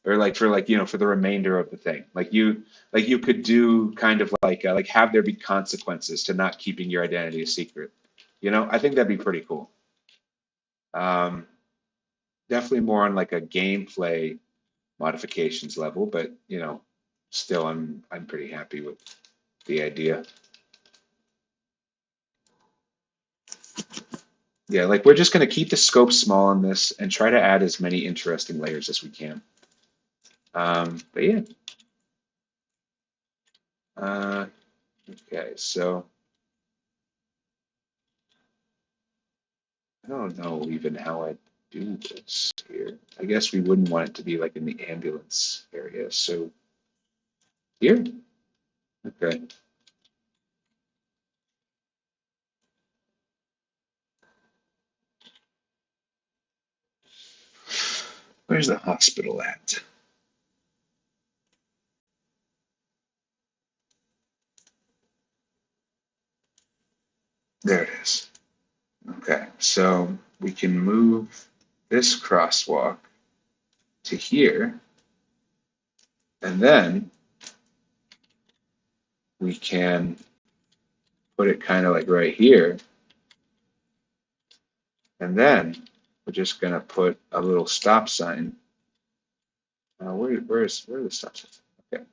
or like for like for the remainder of the thing. Like you could do kind of like have there be consequences to not keeping your identity a secret. I think that'd be pretty cool. Um, Definitely more on like a gameplay modifications level, but still I'm pretty happy with the idea. Yeah, like we're just going to keep the scope small on this and try to add as many interesting layers as we can. But yeah. Uh, okay, so I don't know even how I do this here. I guess we wouldn't want it to be like in the ambulance area. So here? Okay. Where's the hospital at? There it is. Okay, so we can move this crosswalk to here, and then we can put it kind of like right here, and then we're just gonna put a little stop sign. Where are the stop signs? Okay,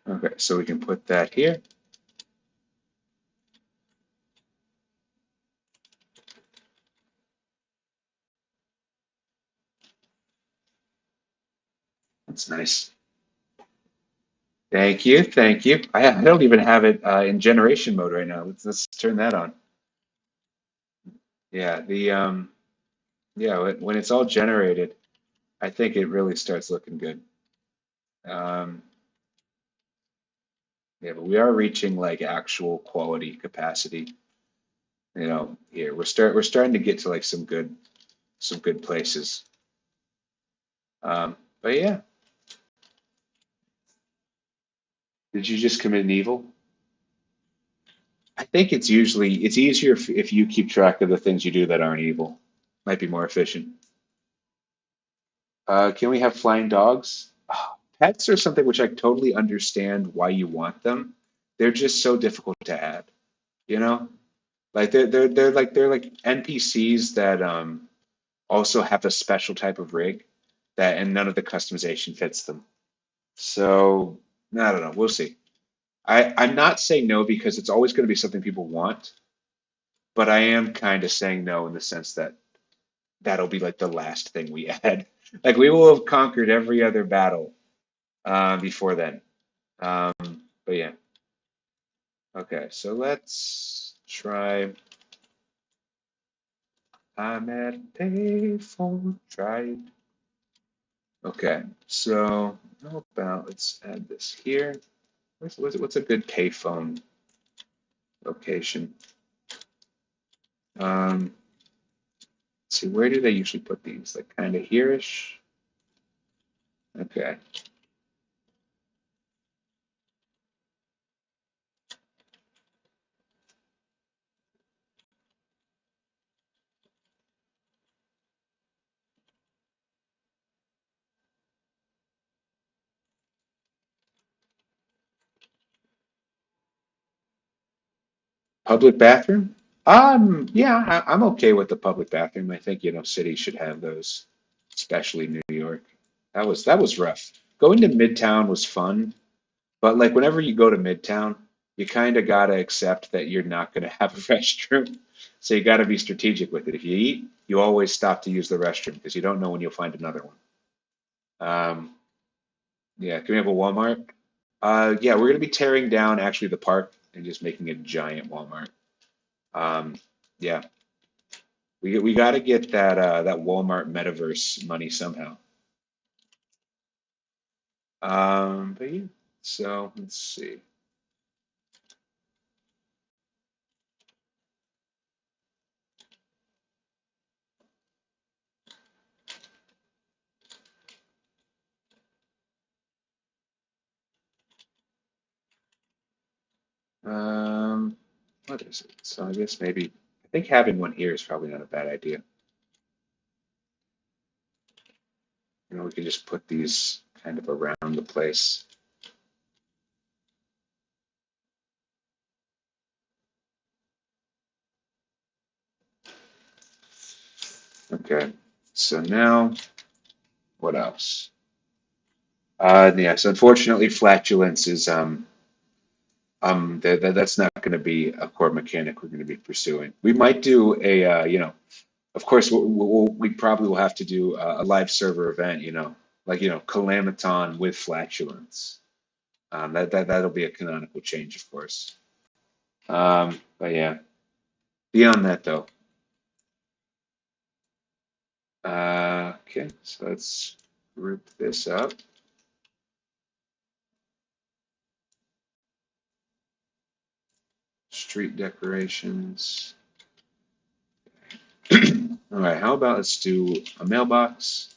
okay, so we can put that here. That's nice. Thank you, thank you. I don't even have it in generation mode right now. Let's turn that on. Yeah, yeah, when it's all generated, I think it really starts looking good. Um, yeah, but we are reaching like actual quality capacity. Here we're starting to get to like some good places. But yeah, did you just commit an evil? I think it's easier if you keep track of the things you do that aren't evil. Might be more efficient. Can we have flying dogs? Oh, pets are something which I totally understand why you want them. They're just so difficult to add, you know? Like they're like NPCs that also have a special type of rig that and none of the customization fits them. So I don't know. We'll see. I'm not saying no because it's always going to be something people want, but I am kind of saying no in the sense that that'll be like the last thing we add. Like we will have conquered every other battle before then. Um, but yeah. Okay, so let's try. I'm at payphone. Try it. Okay, so how about let's add this here. What's a good payphone location? Let's see, where do they usually put these? Like kind of here-ish? Okay. Public bathroom? Yeah, I'm okay with the public bathroom. I think, cities should have those, especially New York. That was rough. Going to Midtown was fun, but like whenever you go to Midtown, you kind of gotta accept that you're not gonna have a restroom. So you gotta be strategic with it. If you eat, you always stop to use the restroom because you don't know when you'll find another one. Um, yeah, can we have a Walmart? Yeah, we're gonna be tearing down actually the park and just making a giant Walmart. Um, yeah, we got to get that Walmart metaverse money somehow. But yeah, so let's see. Um, what is it? So I guess maybe, I think having one here is probably not a bad idea. You know, we can just put these kind of around the place. Okay, so now what else? Yes, unfortunately, flatulence is that's not going to be a core mechanic we're going to be pursuing. We might do a of course we probably will have to do a live server event, like Calamaton with flatulence. That'll be a canonical change, of course. But yeah, beyond that though, okay, so let's group this up. Street decorations. All right, how about let's do a mailbox.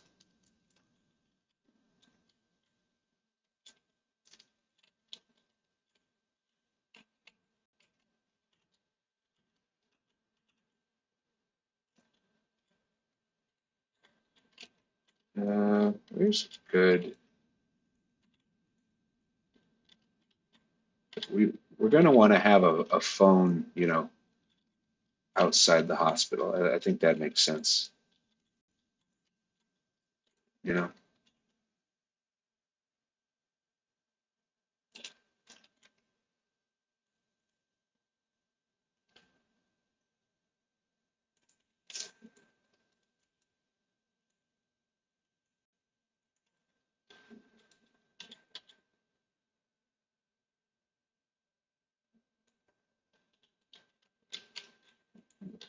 Where's good? We're gonna want to have a phone, outside the hospital. I think that makes sense. You know,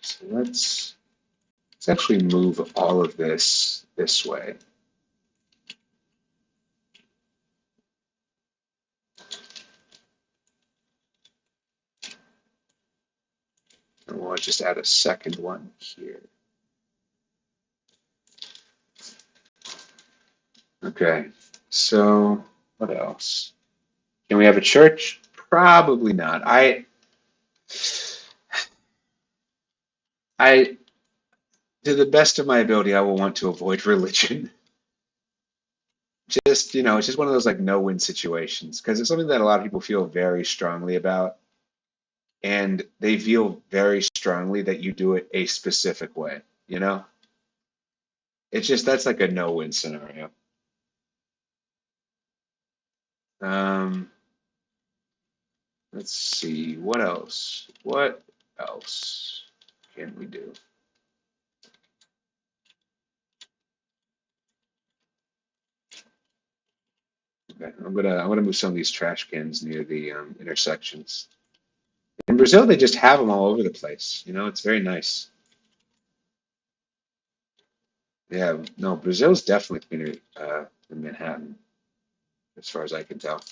so let's actually move all of this way. And we'll just add a second one here. Okay, so what else? Can we have a church? Probably not. I, to the best of my ability, I will want to avoid religion. Just, it's just one of those like no-win situations because it's something that a lot of people feel very strongly about, and they feel very strongly that you do it a specific way, you know? It's just that's like a no-win scenario. Um, let's see, what else? What else can we do? Okay, I'm gonna move some of these trash cans near the intersections. In Brazil, they just have them all over the place. It's very nice. Yeah, no, Brazil's definitely cleaner than Manhattan, as far as I can tell.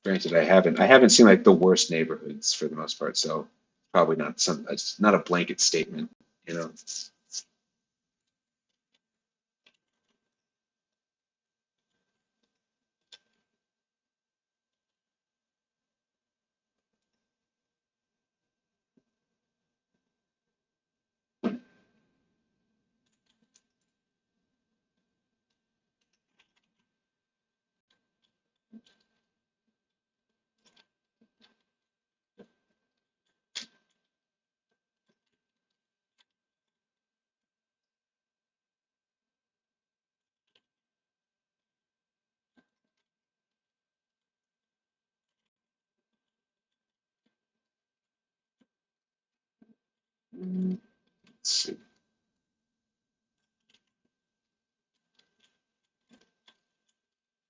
Granted, I haven't seen like the worst neighborhoods for the most part, so probably not it's not a blanket statement, you know. Let's see.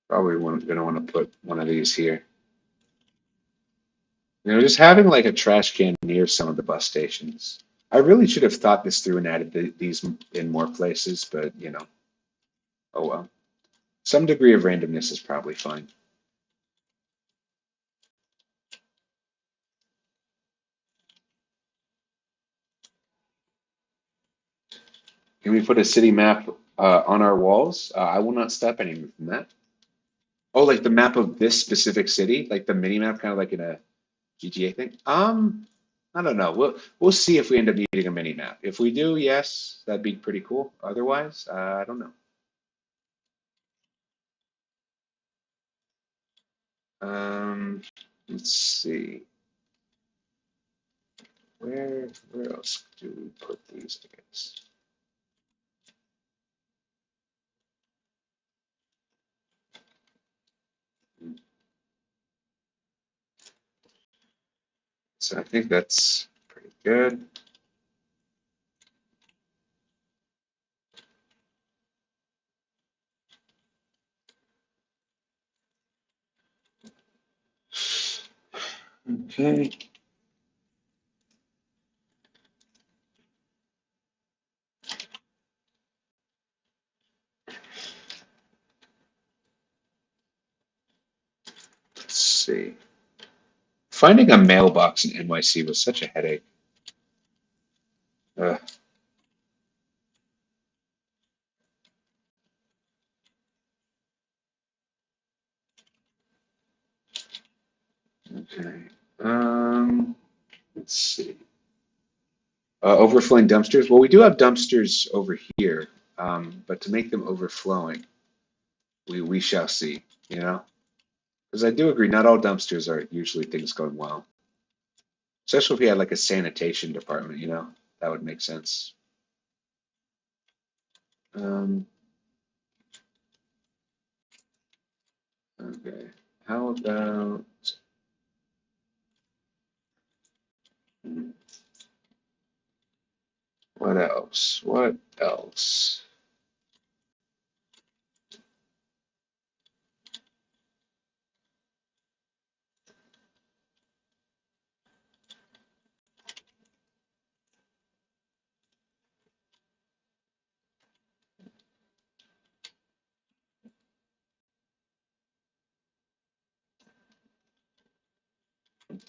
Probably gonna want to put one of these here. Just having like a trash can near some of the bus stations. I really should have thought this through and added these in more places, but Oh well. Some degree of randomness is probably fine. Can we put a city map on our walls? I will not stop anyone from that. Oh, like the map of this specific city, like the mini map, kind of like in a GTA thing. I don't know. We'll see if we end up needing a mini map. If we do, yes, that'd be pretty cool. Otherwise, I don't know. Um, let's see. Where else do we put these, I guess? So I think that's pretty good. Okay. Let's see. Finding a mailbox in NYC was such a headache. Uh, okay. Let's see. Overflowing dumpsters. Well, we do have dumpsters over here, but to make them overflowing, we shall see. You know, because I do agree, not all dumpsters are usually things going well. Especially if we had like a sanitation department. You know, that would make sense. Um, okay. How about what else? What else?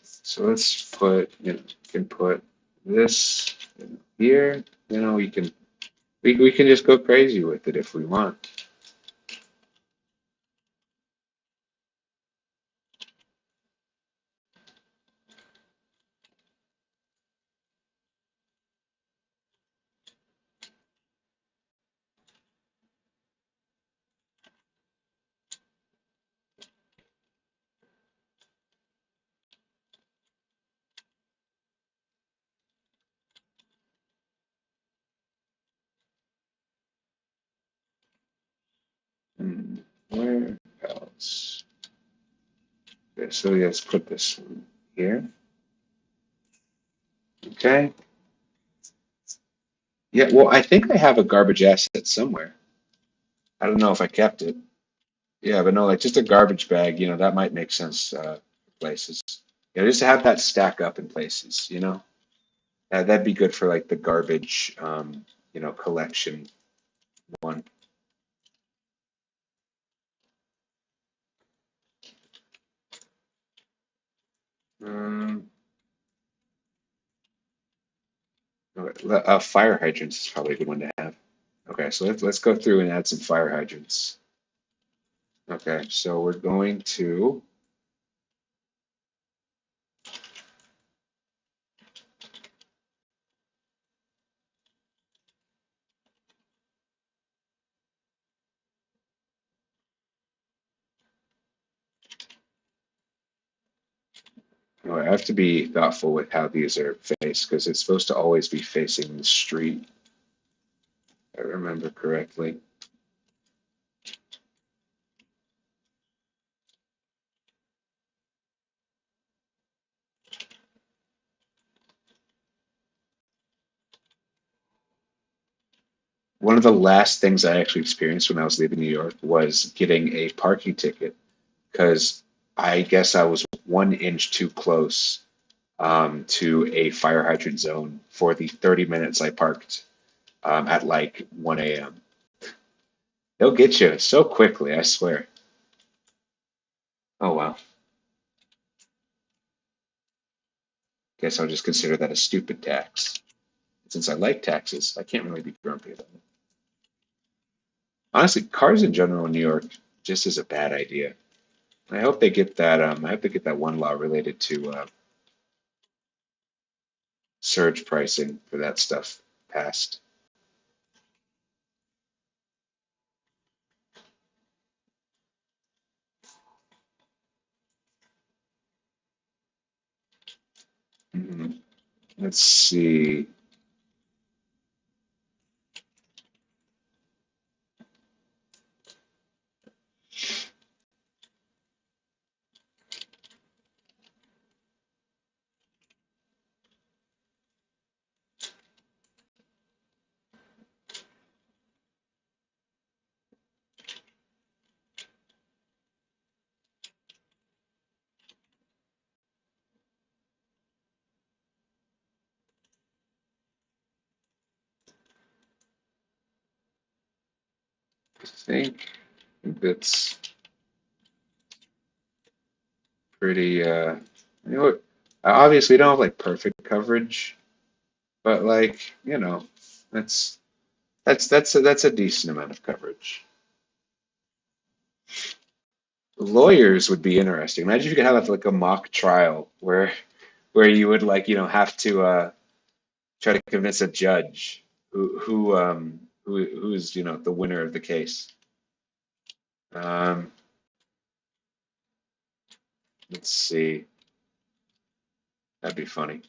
So let's put, can put this here. You know, we can just go crazy with it if we want. Where else? Okay, so let's put this one here. Okay. Yeah, well, I think I have a garbage asset somewhere. I don't know if I kept it. Yeah, but no, like just a garbage bag, that might make sense for places. Just to have that stack up in places, that'd be good for like the garbage, collection one. Um, fire hydrants is probably a good one to have. Okay, so let's go through and add some fire hydrants. Okay, so we're going to. Oh, I have to be thoughtful with how these are faced because it's supposed to always be facing the street, if I remember correctly. One of the last things I actually experienced when I was leaving New York was getting a parking ticket because I guess I was 1 inch too close to a fire hydrant zone for the 30 minutes I parked at like 1 a.m. He'll get you so quickly, I swear. Oh well. Guess I'll just consider that a stupid tax. Since I like taxes, I can't really be grumpy about it. Honestly, cars in general in New York just is a bad idea. I hope they get that. I hope they get that one law related to surge pricing for that stuff passed. Mhm. Let's see. I think that's pretty. You know what? Obviously, we don't have like perfect coverage, but like that's that's a decent amount of coverage. Lawyers would be interesting. Imagine if you could have like a mock trial where you would like have to try to convince a judge who's the winner of the case. Um, let's see. That'd be funny.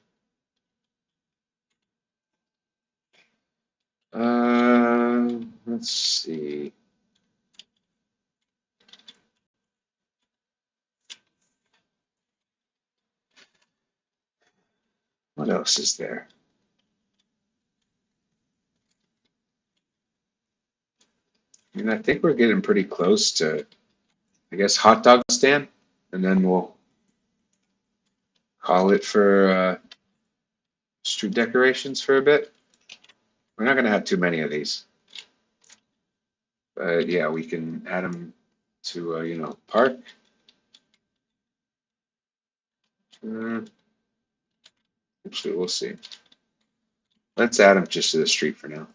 Let's see. What else is there? I mean, I think we're getting pretty close to, I guess, hot dog stand, and then we'll call it for street decorations for a bit. We're not gonna have too many of these, but yeah, we can add them to park. Uh, Actually, we'll see. Let's add them just to the street for now.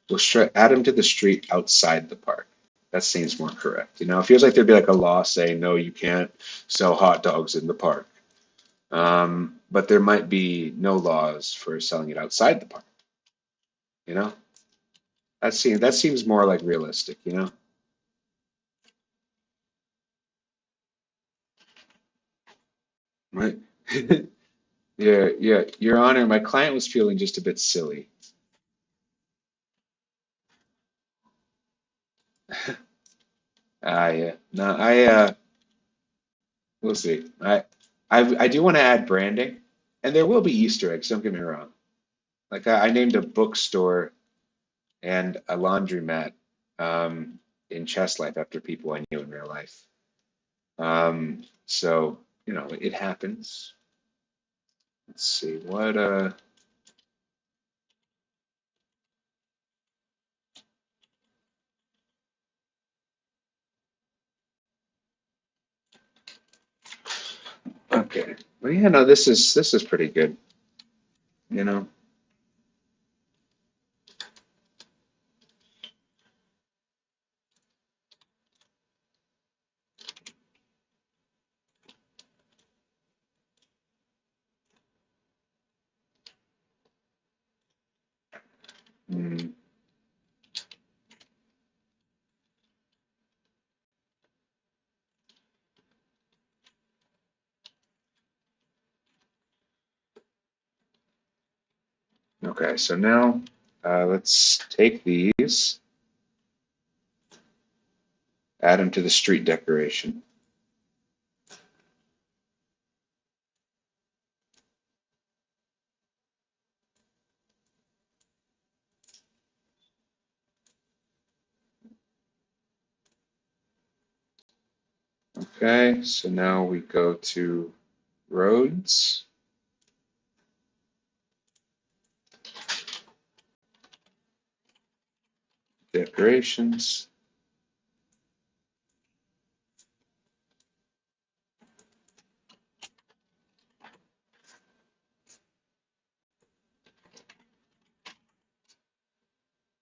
We'll add them to the street outside the park. That seems more correct. It feels like there'd be like a law saying no, you can't sell hot dogs in the park. But there might be no laws for selling it outside the park. You know, that seems more like realistic. Right? Yeah, yeah. Your Honor, my client was feeling just a bit silly. Yeah. No, we'll see. I do want to add branding, and there will be Easter eggs. Don't get me wrong. Like I named a bookstore and a laundromat in Chess Life after people I knew in real life. So it happens. Let's see what okay. Well, yeah, no, this is pretty good. You know. Mm, okay, so now let's take these, add them to the street decoration. Okay, so now we go to roads. Decorations.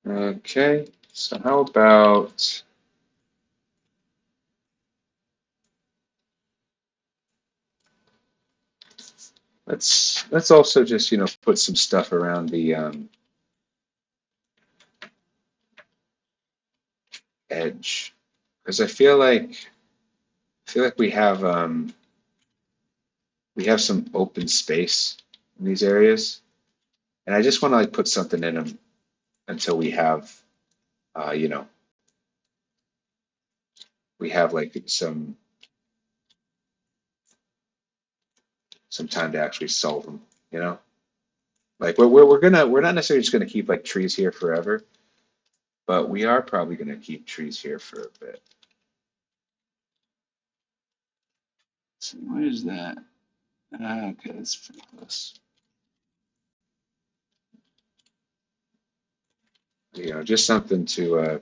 Okay, so how about let's also just put some stuff around the edge because I feel like we have some open space in these areas, and I just want to like put something in them until uh, you know we have like some time to actually solve them. You know, like we're not necessarily just gonna keep like trees here forever, but we are probably gonna keep trees here for a bit. So what is that? Okay, that's pretty close. Just something to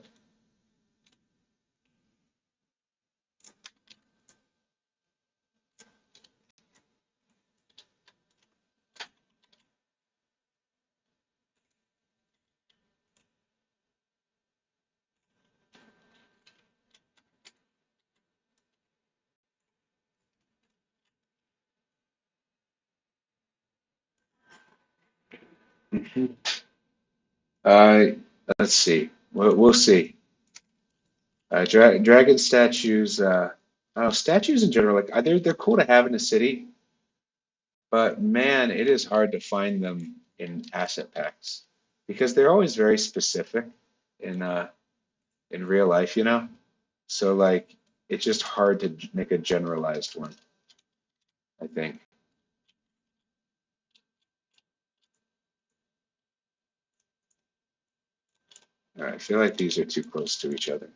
Mhm. uh let's see. We'll see. Dragon statues. I don't know, statues in general, like they're cool to have in a city, but man, it is hard to find them in asset packs because they're always very specific in in real life, you know? So like it's just hard to make a generalized one, I think. All right, I feel like these are too close to each other.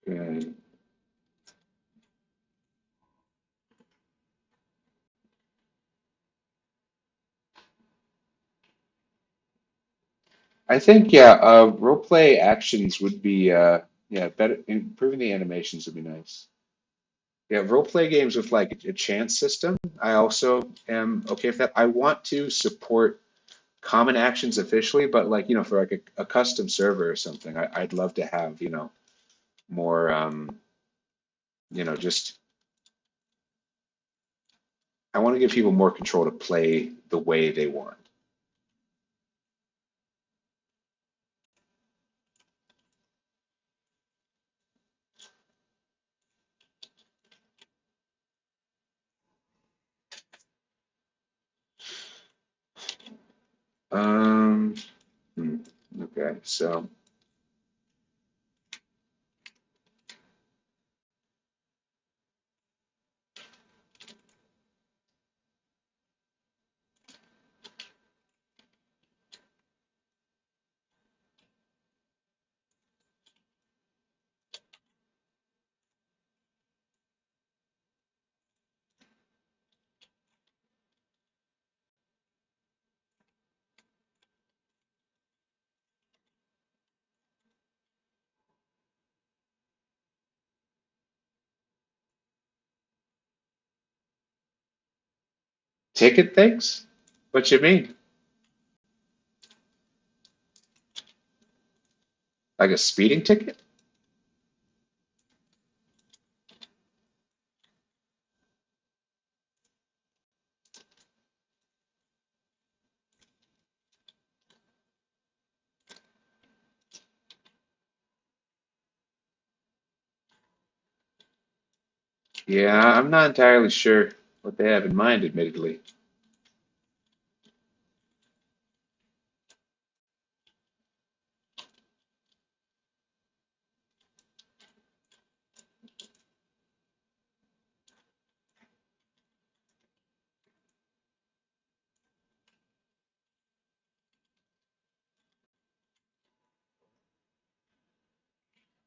And I think yeah, role play actions would be yeah, better improving the animations would be nice. Yeah, role play games with like a chance system. I also am okay with that. I want to support common actions officially, but like, for like a custom server or something, I'd love to have, more, just I want to give people more control to play the way they want. Um, hmm, okay, so ticket things? What you mean? Like a speeding ticket? Yeah, I'm not entirely sure what they have in mind, admittedly.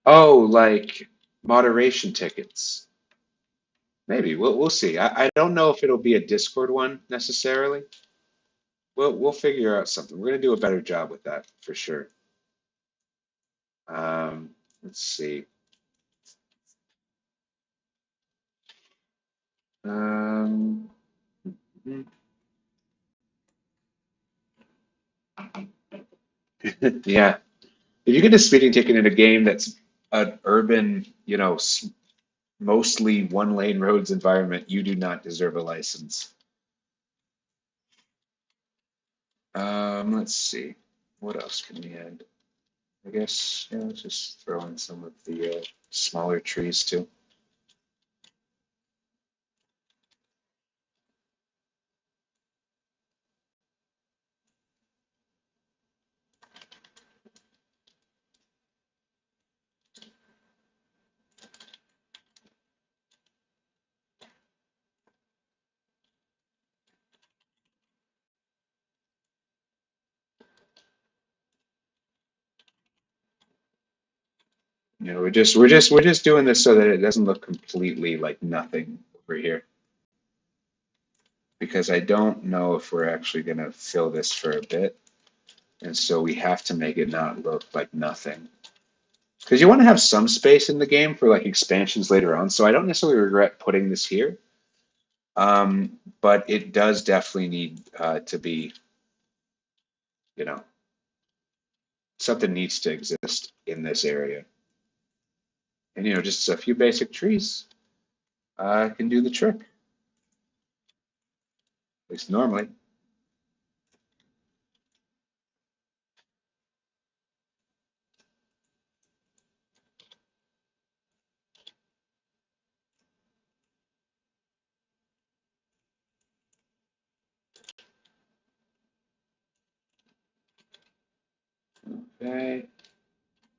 Oh, like moderation tickets. Maybe we'll see. I don't know if it'll be a Discord one necessarily. We'll figure out something. We're gonna do a better job with that for sure. Let's see. Um, yeah. If you get a speeding ticket in a game that's an urban, mostly one lane roads environment, you do not deserve a license. Let's see. What else can we add? I guess, yeah, let's just throw in some of the smaller trees too. We're just doing this so that it doesn't look completely like nothing over here. Because I don't know if we're actually gonna fill this for a bit. And so we have to make it not look like nothing. Because you want to have some space in the game for like expansions later on. So I don't necessarily regret putting this here. But it does definitely need to be, you know, something needs to exist in this area. And, just a few basic trees can do the trick, at least normally. Okay,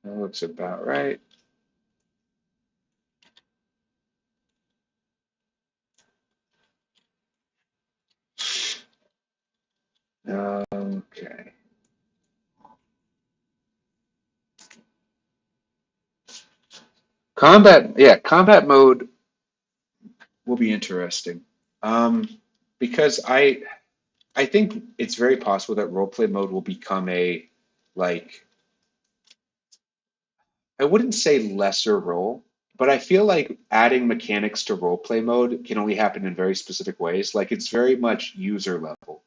that looks about right. Okay. Combat mode will be interesting. Um, because I think it's very possible that roleplay mode will become a like I wouldn't say lesser role, but I feel like adding mechanics to roleplay mode can only happen in very specific ways. Like it's very much user level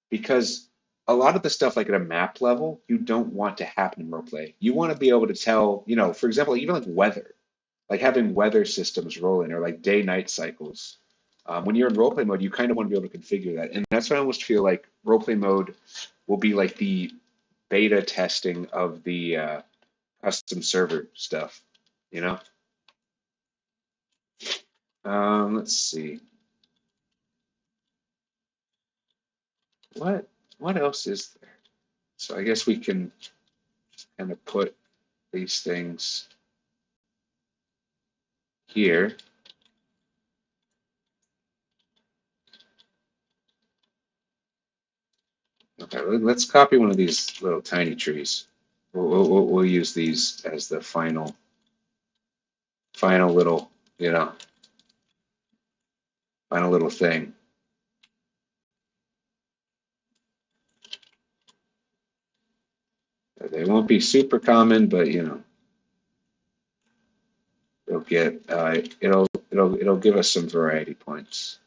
because a lot of the stuff like at a map level, you don't want to happen in roleplay. You want to be able to tell, for example, even like weather, like having weather systems roll in or like day night cycles. When you're in roleplay mode, you kind of want to be able to configure that. And that's why I almost feel like roleplay mode will be like the beta testing of the custom server stuff, you know? Let's see. What what else is there? So I guess we can kind of put these things here. Okay, let's copy one of these little tiny trees. We'll use these as the final little, you know, final little thing. They won't be super common, but they'll get it'll give us some variety points.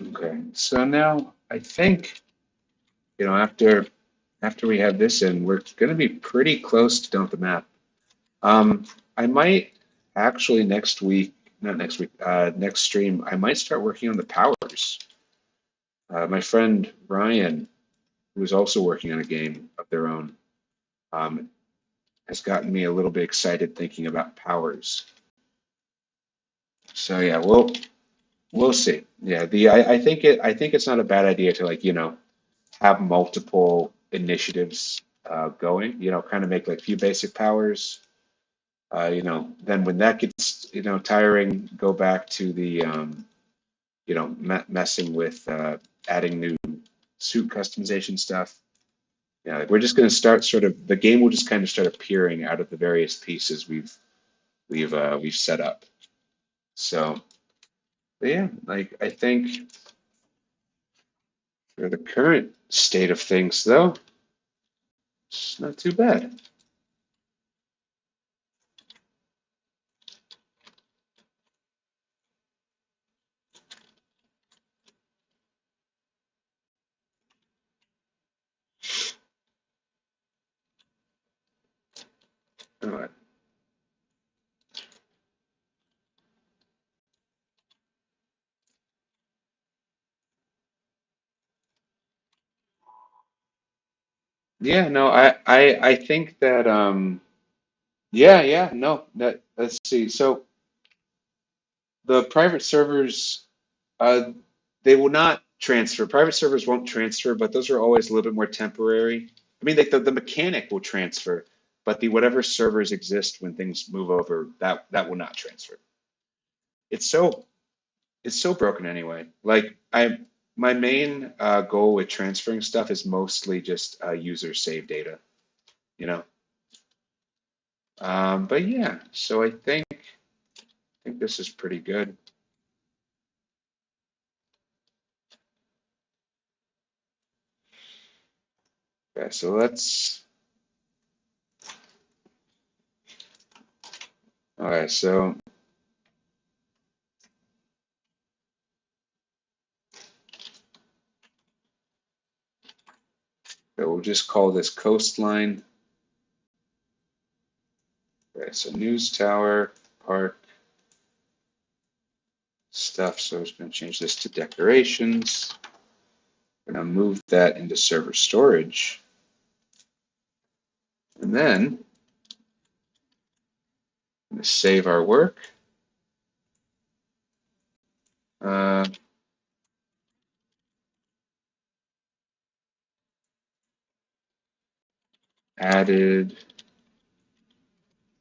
Okay, so now I think after we have this in, we're going to be pretty close to done with the map. I might actually next week, not next week, next stream, I might start working on the powers. My friend Ryan, who is also working on a game of their own, um, has gotten me a little bit excited thinking about powers. So yeah, we'll see. Yeah, I think it's not a bad idea to like, have multiple initiatives going, kind of make like few basic powers. Then when that gets, tiring, go back to the messing with adding new suit customization stuff. Yeah, like we're just going to start sort of the game will just kind of start appearing out of the various pieces we've set up. So, but yeah, like I think for the current state of things, though, it's not too bad. All right. Yeah, no, I think that yeah, no, that let's see. So the private servers uh they will not transfer. Private servers won't transfer, but those are always a little bit more temporary. I mean, like the mechanic will transfer, but the whatever servers exist when things move over, that will not transfer. It's so it's so broken anyway. Like my main goal with transferring stuff is mostly just user save data, you know. But yeah, so I think this is pretty good. Okay, so let's. All right, so we'll just call this coastline. Okay, so news tower, park, stuff. So I'm just going to change this to decorations. I'm going to move that into server storage. And then I'm going to save our work. Uh, added,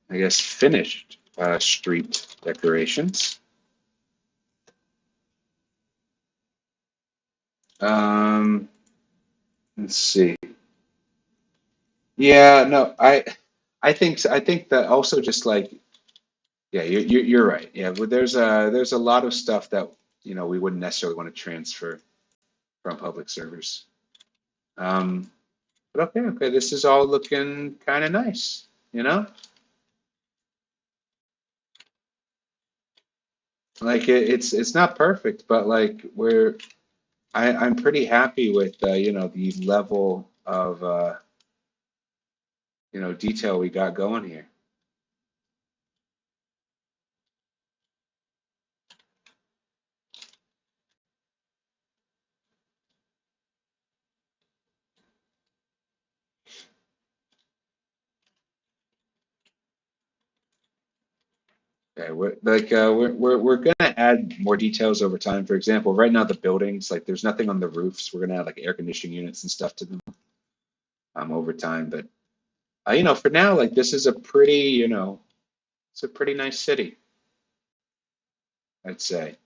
I guess, finished street decorations. Um, let's see. Yeah, no, I think that also just like yeah, you're right. Yeah, but there's a lot of stuff that we wouldn't necessarily want to transfer from public servers. Um, but okay, this is all looking kind of nice, you know? Like it's not perfect, but like I'm pretty happy with the level of detail we got going here. Okay, we're gonna add more details over time. For example, right now the buildings, like there's nothing on the roofs. We're gonna add like air conditioning units and stuff to them over time. But for now, like this is a pretty, it's a pretty nice city, I'd say.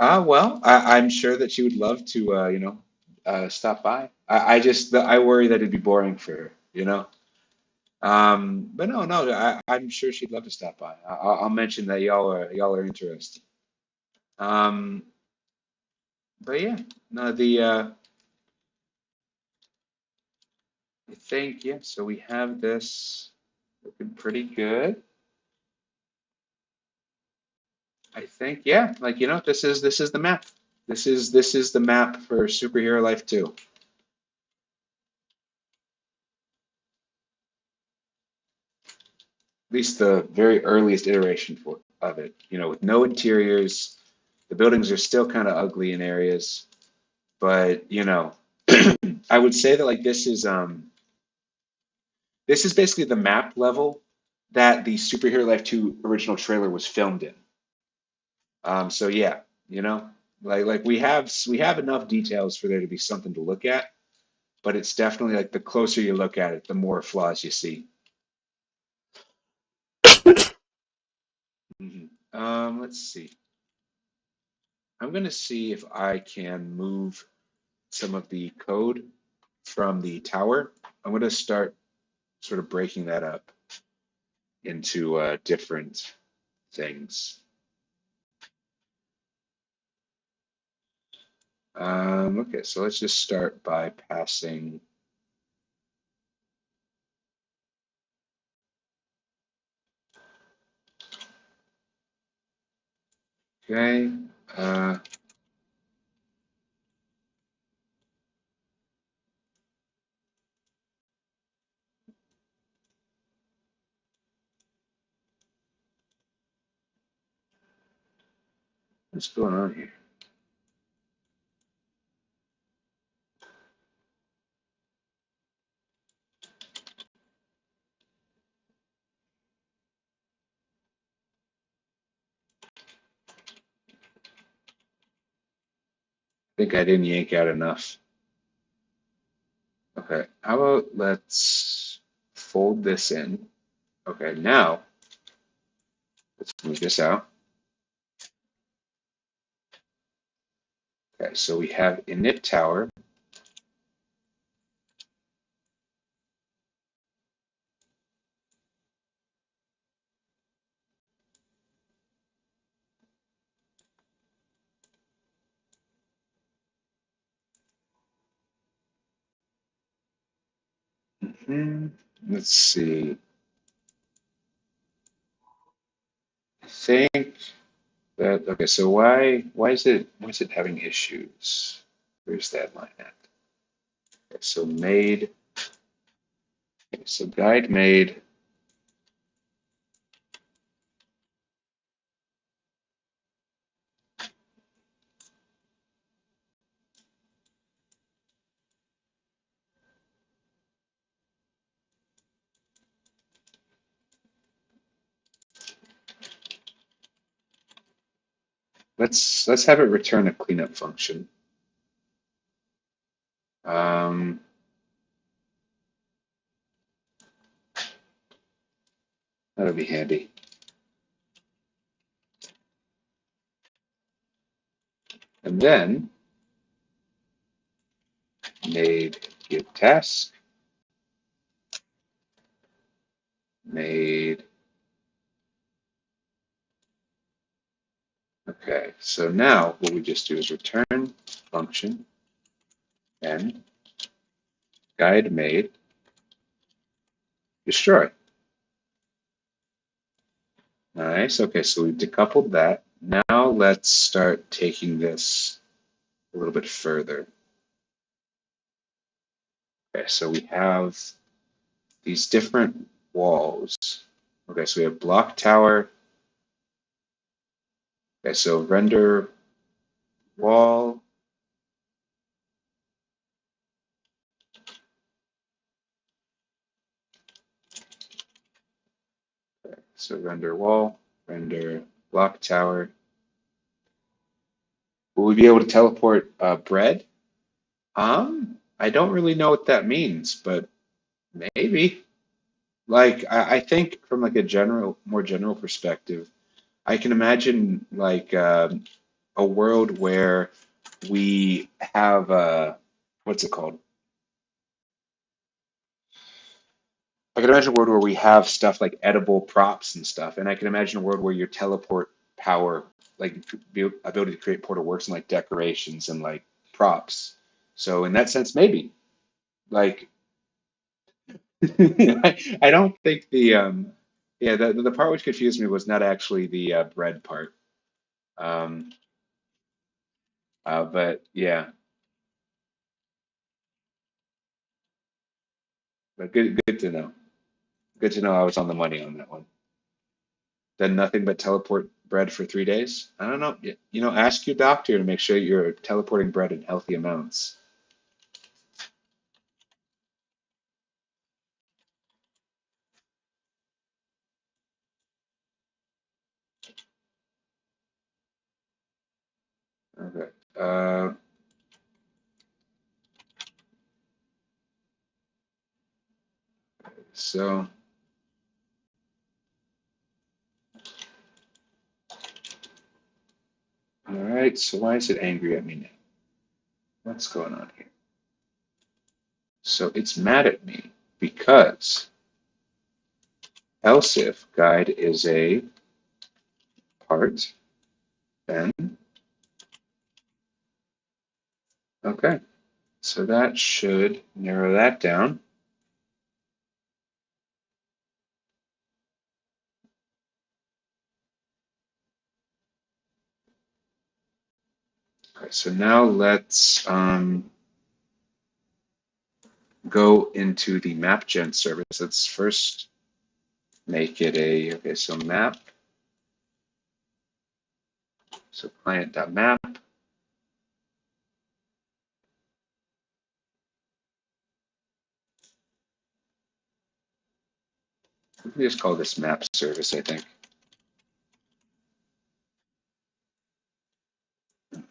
Well, I'm sure that she would love to, stop by. I worry that it'd be boring for her, you know. But no, I'm sure she'd love to stop by. I'll mention that y'all are interested. Um, but yeah, no, I think yeah. So we have this looking pretty good. I think yeah, like this is the map. This is the map for Superhero Life 2. At least the very earliest iteration of it. With no interiors, the buildings are still kind of ugly in areas, but I would say that like this is basically the map level that the Superhero Life 2 original trailer was filmed in. So yeah, you know, like we have enough details for there to be something to look at, but it's definitely like the closer you look at it, the more flaws you see. Let's see. I'm gonna see if I can move some of the code from the tower. I'm gonna start sort of breaking that up into different things. Okay, so let's just start by passing. Okay. Uh, what's going on here? I think I didn't yank out enough. Okay, how about let's fold this in. Okay, now let's move this out. Okay, so we have init tower. Hmm. Let's see. I think that okay. So why is it having issues? Where's that line at? Okay, so made. Okay, so guide made. Let's have it return a cleanup function. Um, that'll be handy. And then made give task, made. Okay, so now what we just do is return function and guide made destroy. Nice. Okay, so we've decoupled that. Now let's start taking this a little bit further. Okay, so we have these different walls. Okay, so we have block tower. Okay, so render wall. So render wall, render block tower. Will we be able to teleport bread? I don't really know what that means, but maybe. Like I think from like a more general perspective, I can imagine like a world where we have what's it called? I can imagine a world where we have stuff like edible props and stuff, and I can imagine a world where your teleport power, like the ability to create portal works and like decorations and like props. So in that sense, maybe like I don't think yeah the part which confused me was not actually the bread part. Um, but yeah, but good to know. Good to know I was on the money on that one. Then nothing but teleport bread for 3 days? I don't know. Ask your doctor to make sure you're teleporting bread in healthy amounts. Okay. So, all right. So why is it angry at me now? What's going on here? So it's mad at me because else if guide is a part, then okay. So that should narrow that down. Okay, so now let's go into the map gen service. Let's first make it a, okay, so map, so client.map. We can just call this map service, I think.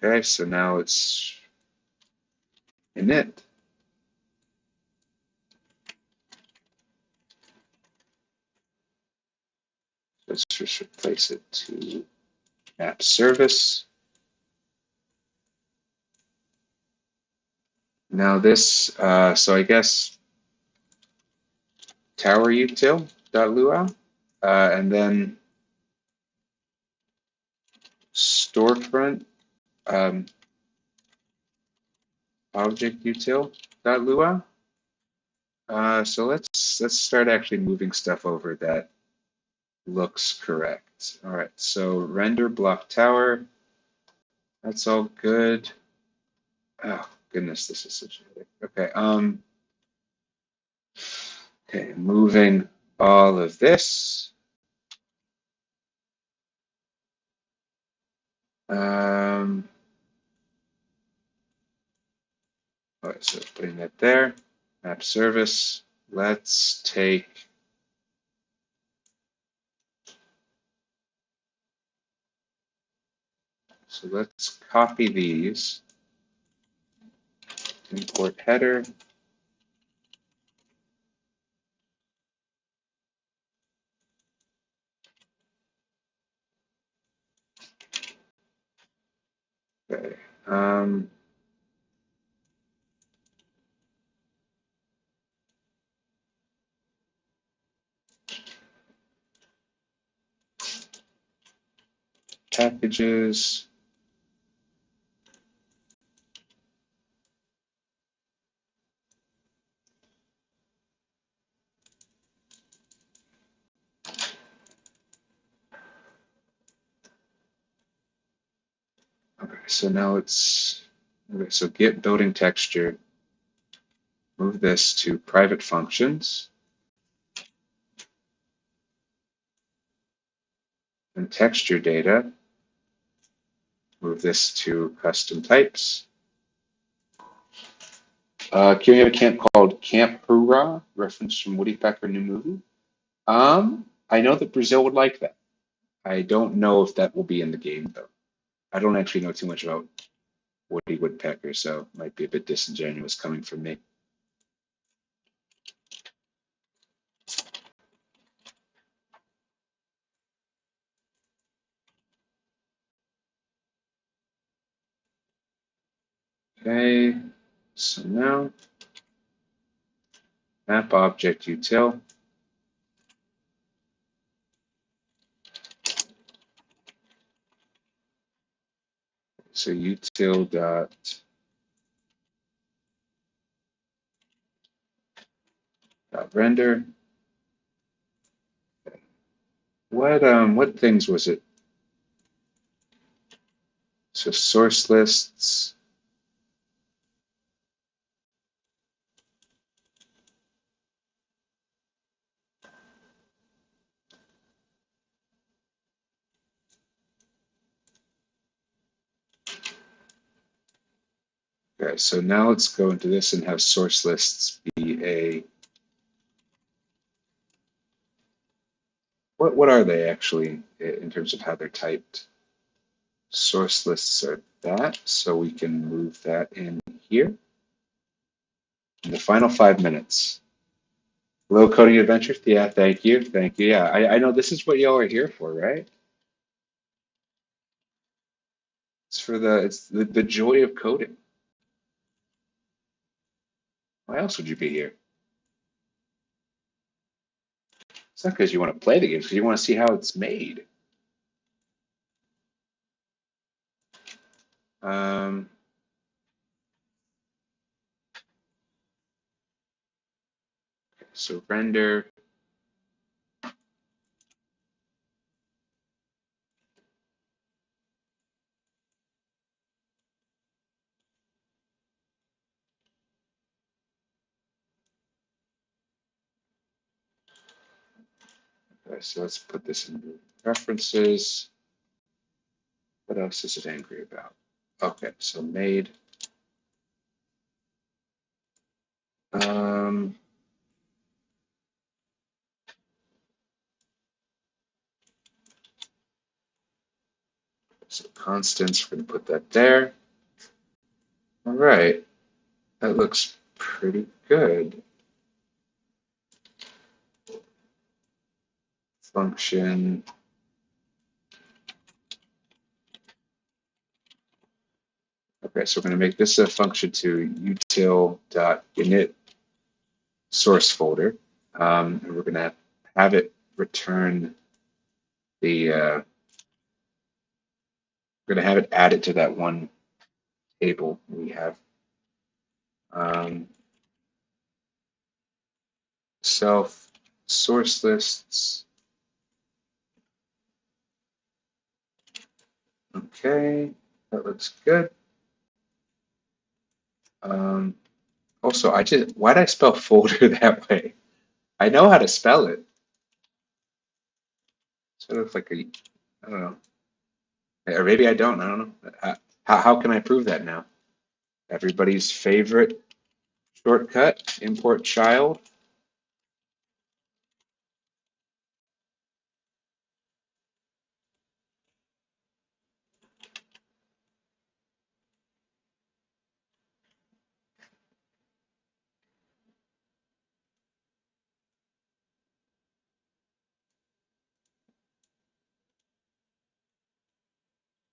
Okay, so now it's init. Let's just replace it to map service. Now this, so I guess tower util.lua, and then storefront object util.lua. So let's start actually moving stuff over that looks correct. All right, so render block tower, that's all good. Oh goodness, this is such a headache. Okay, okay, moving all of this. All right, so putting that there, map service. Let's take, so let's copy these, import header. Okay. Packages. Okay, so now it's, okay, so get building texture, move this to private functions, and texture data, move this to custom types. Can we have a camp called Camp Hoorah, reference from Woody Pecker New Movie? I know that Brazil would like that. I don't know if that will be in the game though. I don't actually know too much about Woody Woodpecker, so it might be a bit disingenuous coming from me. Okay, so now map object util. So util dot render. What things was it? So source lists. Okay, so now let's go into this and have source lists be a, what are they actually in terms of how they're typed? Source lists are that so we can move that in here. In the final 5 minutes. Hello, Coding Adventures. Yeah, thank you. Thank you. Yeah, I know this is what y'all are here for, right? It's the joy of coding. Why else would you be here? It's not because you want to play the game, it's because you want to see how it's made. Um, so render. Okay, so let's put this in preferences. What else is it angry about? Okay, so made. Um, so constants, we're going to put that there. All right, that looks pretty good. Function. Okay, so we're going to make this a function to util.init source folder, and we're going to have it return the. We're going to have it added to that one table we have. Self source lists. Okay, that looks good. Also, why did I spell folder that way? I know how to spell it. Sort of like I don't know. Or maybe I don't. I don't know. How can I prove that now? Everybody's favorite shortcut, import child.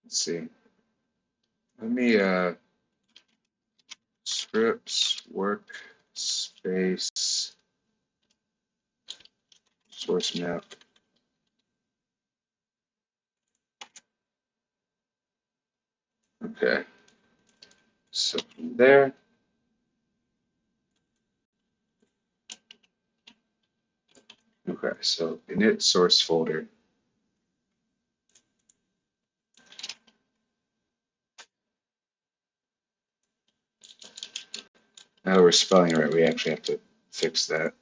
Let's see. Let me scripts workspace source map. Okay. So from there. Okay, so init source folder. Now that we're spelling it right, we actually have to fix that.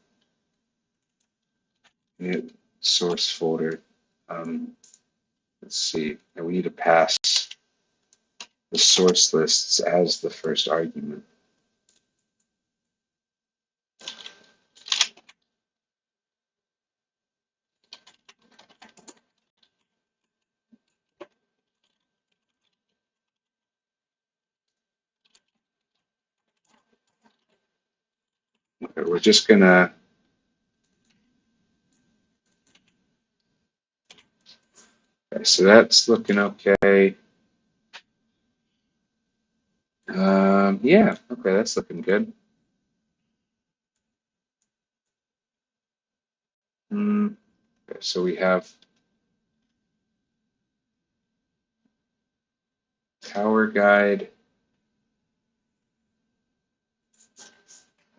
Init source folder. Let's see. And we need to pass the source lists as the first argument. Okay, we're just gonna. Okay, so that's looking okay. Yeah, okay, that's looking good. Okay, so we have tower guide.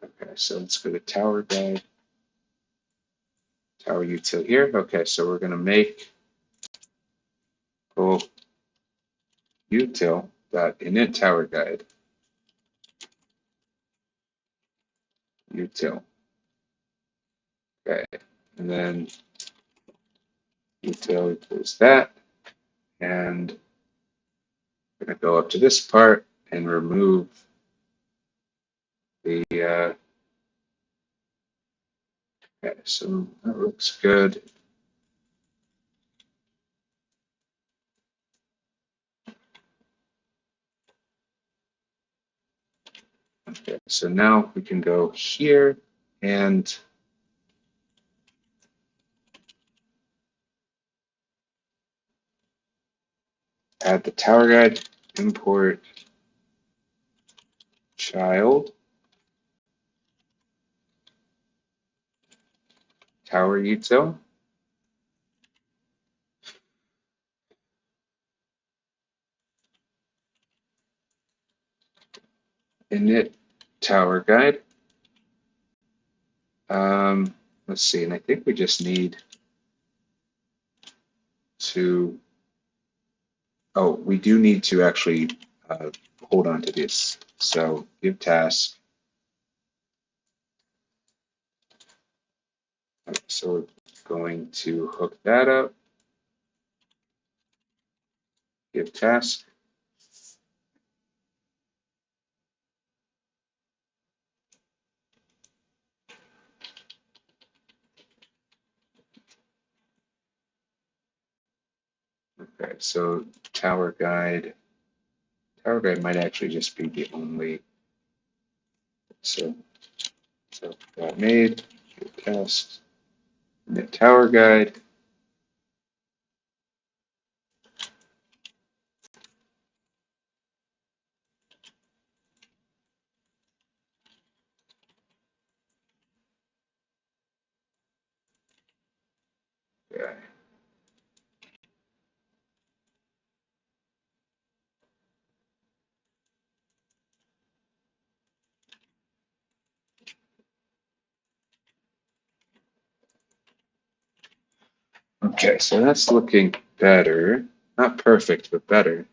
Okay, so let's go to tower guide, tower util here. Okay, so we're going to make util.init tower guide util. Okay, and then util equals that, and we're going to go up to this part and remove the. Okay, so that looks good. Okay, so now we can go here and add the tower guide, import child, tower util, init tower guide. Let's see, and I think we just need to, oh, we do need to actually hold on to this. So give task. So we're going to hook that up, give task. Okay, so tower guide might actually just be the only, so got made, give task, init tower guide. Okay. Okay, so that's looking better. Not perfect, but better.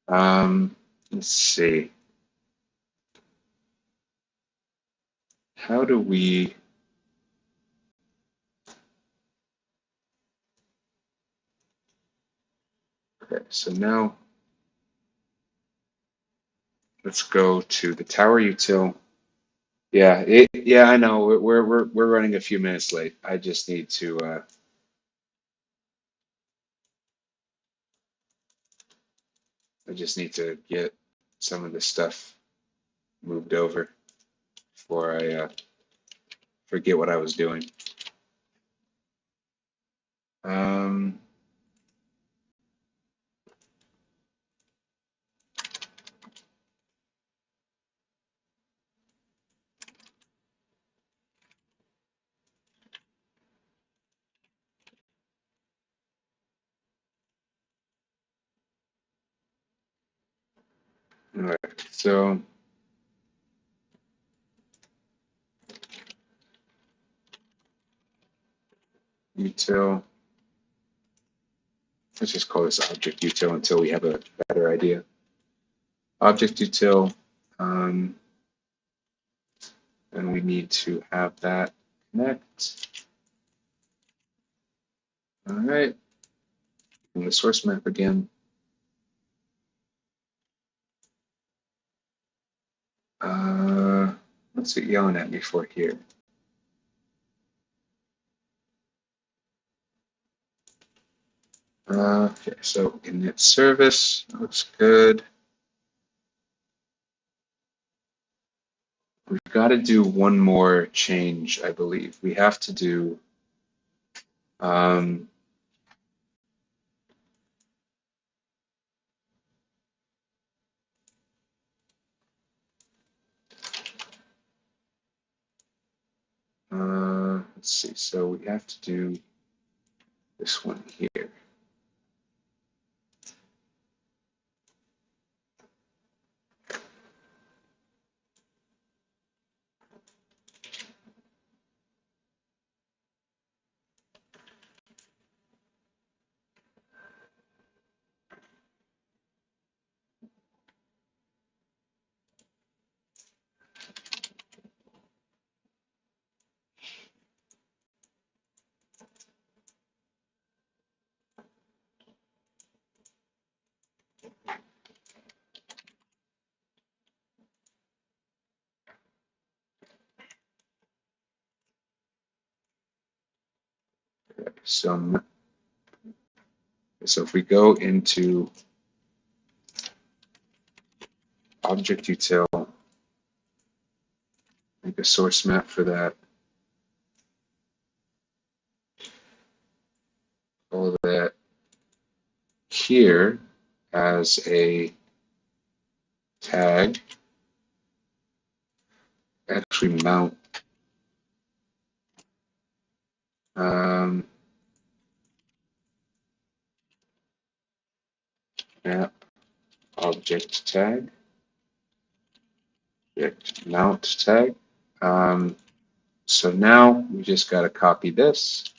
Let's see. How do we? Okay, so now let's go to the tower util. Yeah, yeah, I know. We're running a few minutes late. I just need to get some of this stuff moved over before I forget what I was doing. Um, all right, so util. Let's just call this object util until we have a better idea. Object util, and we need to have that connect. All right, and the source map again. What's it yelling at me for here? Okay, so init service looks good. We've got to do one more change, I believe. We have to do um, let's see. So we have to do this one here. So, so if we go into object util source map for that. Call that here as a tag. Actually mount map object tag, object mount tag. So now we just got to copy this,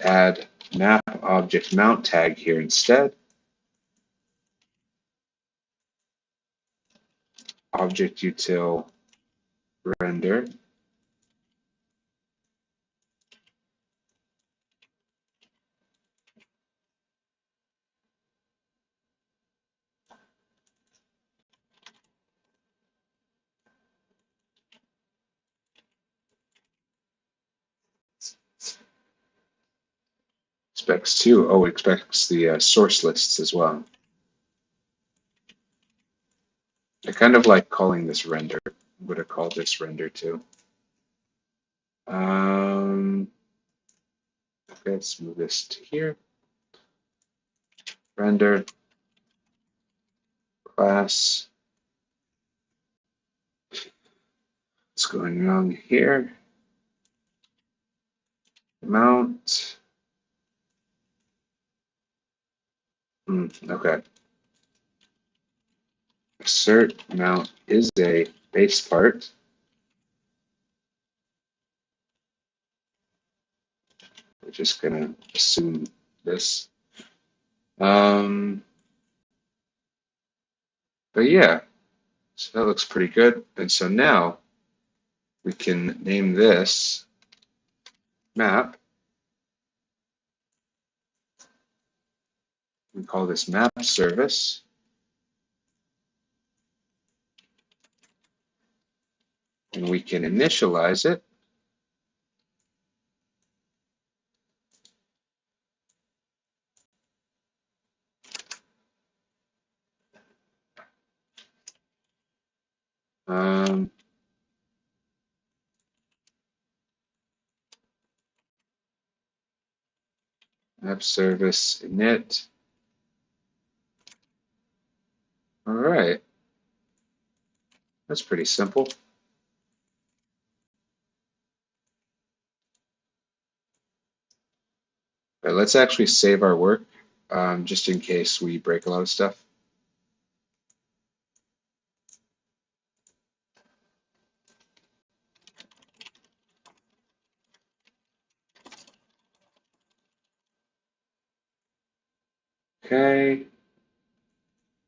add map object mount tag here instead. Object util render. Expects too. Oh, it expects the source lists as well. I kind of like calling this render. Would have called this render too. Okay, let's move this to here. Render class. What's going wrong here? Mount. Okay. Assert mount is a base part. We're just gonna assume this. But yeah, so that looks pretty good. And so now we can name this map. We call this map service. And we can initialize it. Map service init. All right. That's pretty simple. All right, let's actually save our work just in case we break a lot of stuff. Okay.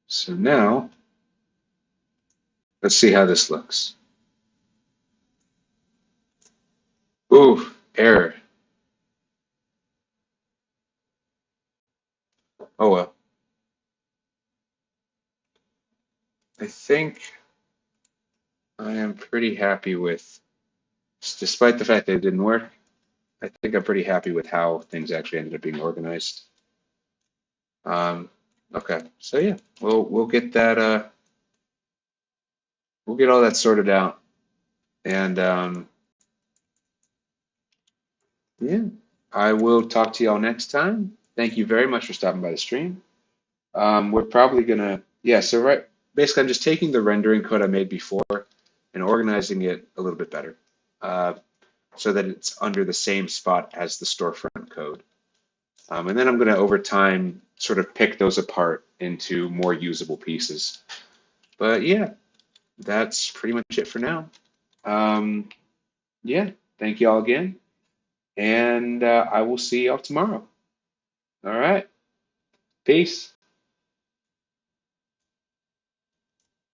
So now, let's see how this looks. Ooh, error. Oh well. I think I am pretty happy with, despite the fact that it didn't work, I think I'm pretty happy with how things actually ended up being organized. Okay, so yeah, we'll get that we'll get all that sorted out, and yeah, I will talk to y'all next time. Thank you very much for stopping by the stream. We're probably gonna, yeah, so right, basically I'm just taking the rendering code I made before and organizing it a little bit better, so that it's under the same spot as the storefront code. And then I'm gonna, over time, sort of pick those apart into more usable pieces. But yeah, that's pretty much it for now. Yeah, thank you all again, and I will see y'all tomorrow. All right, peace.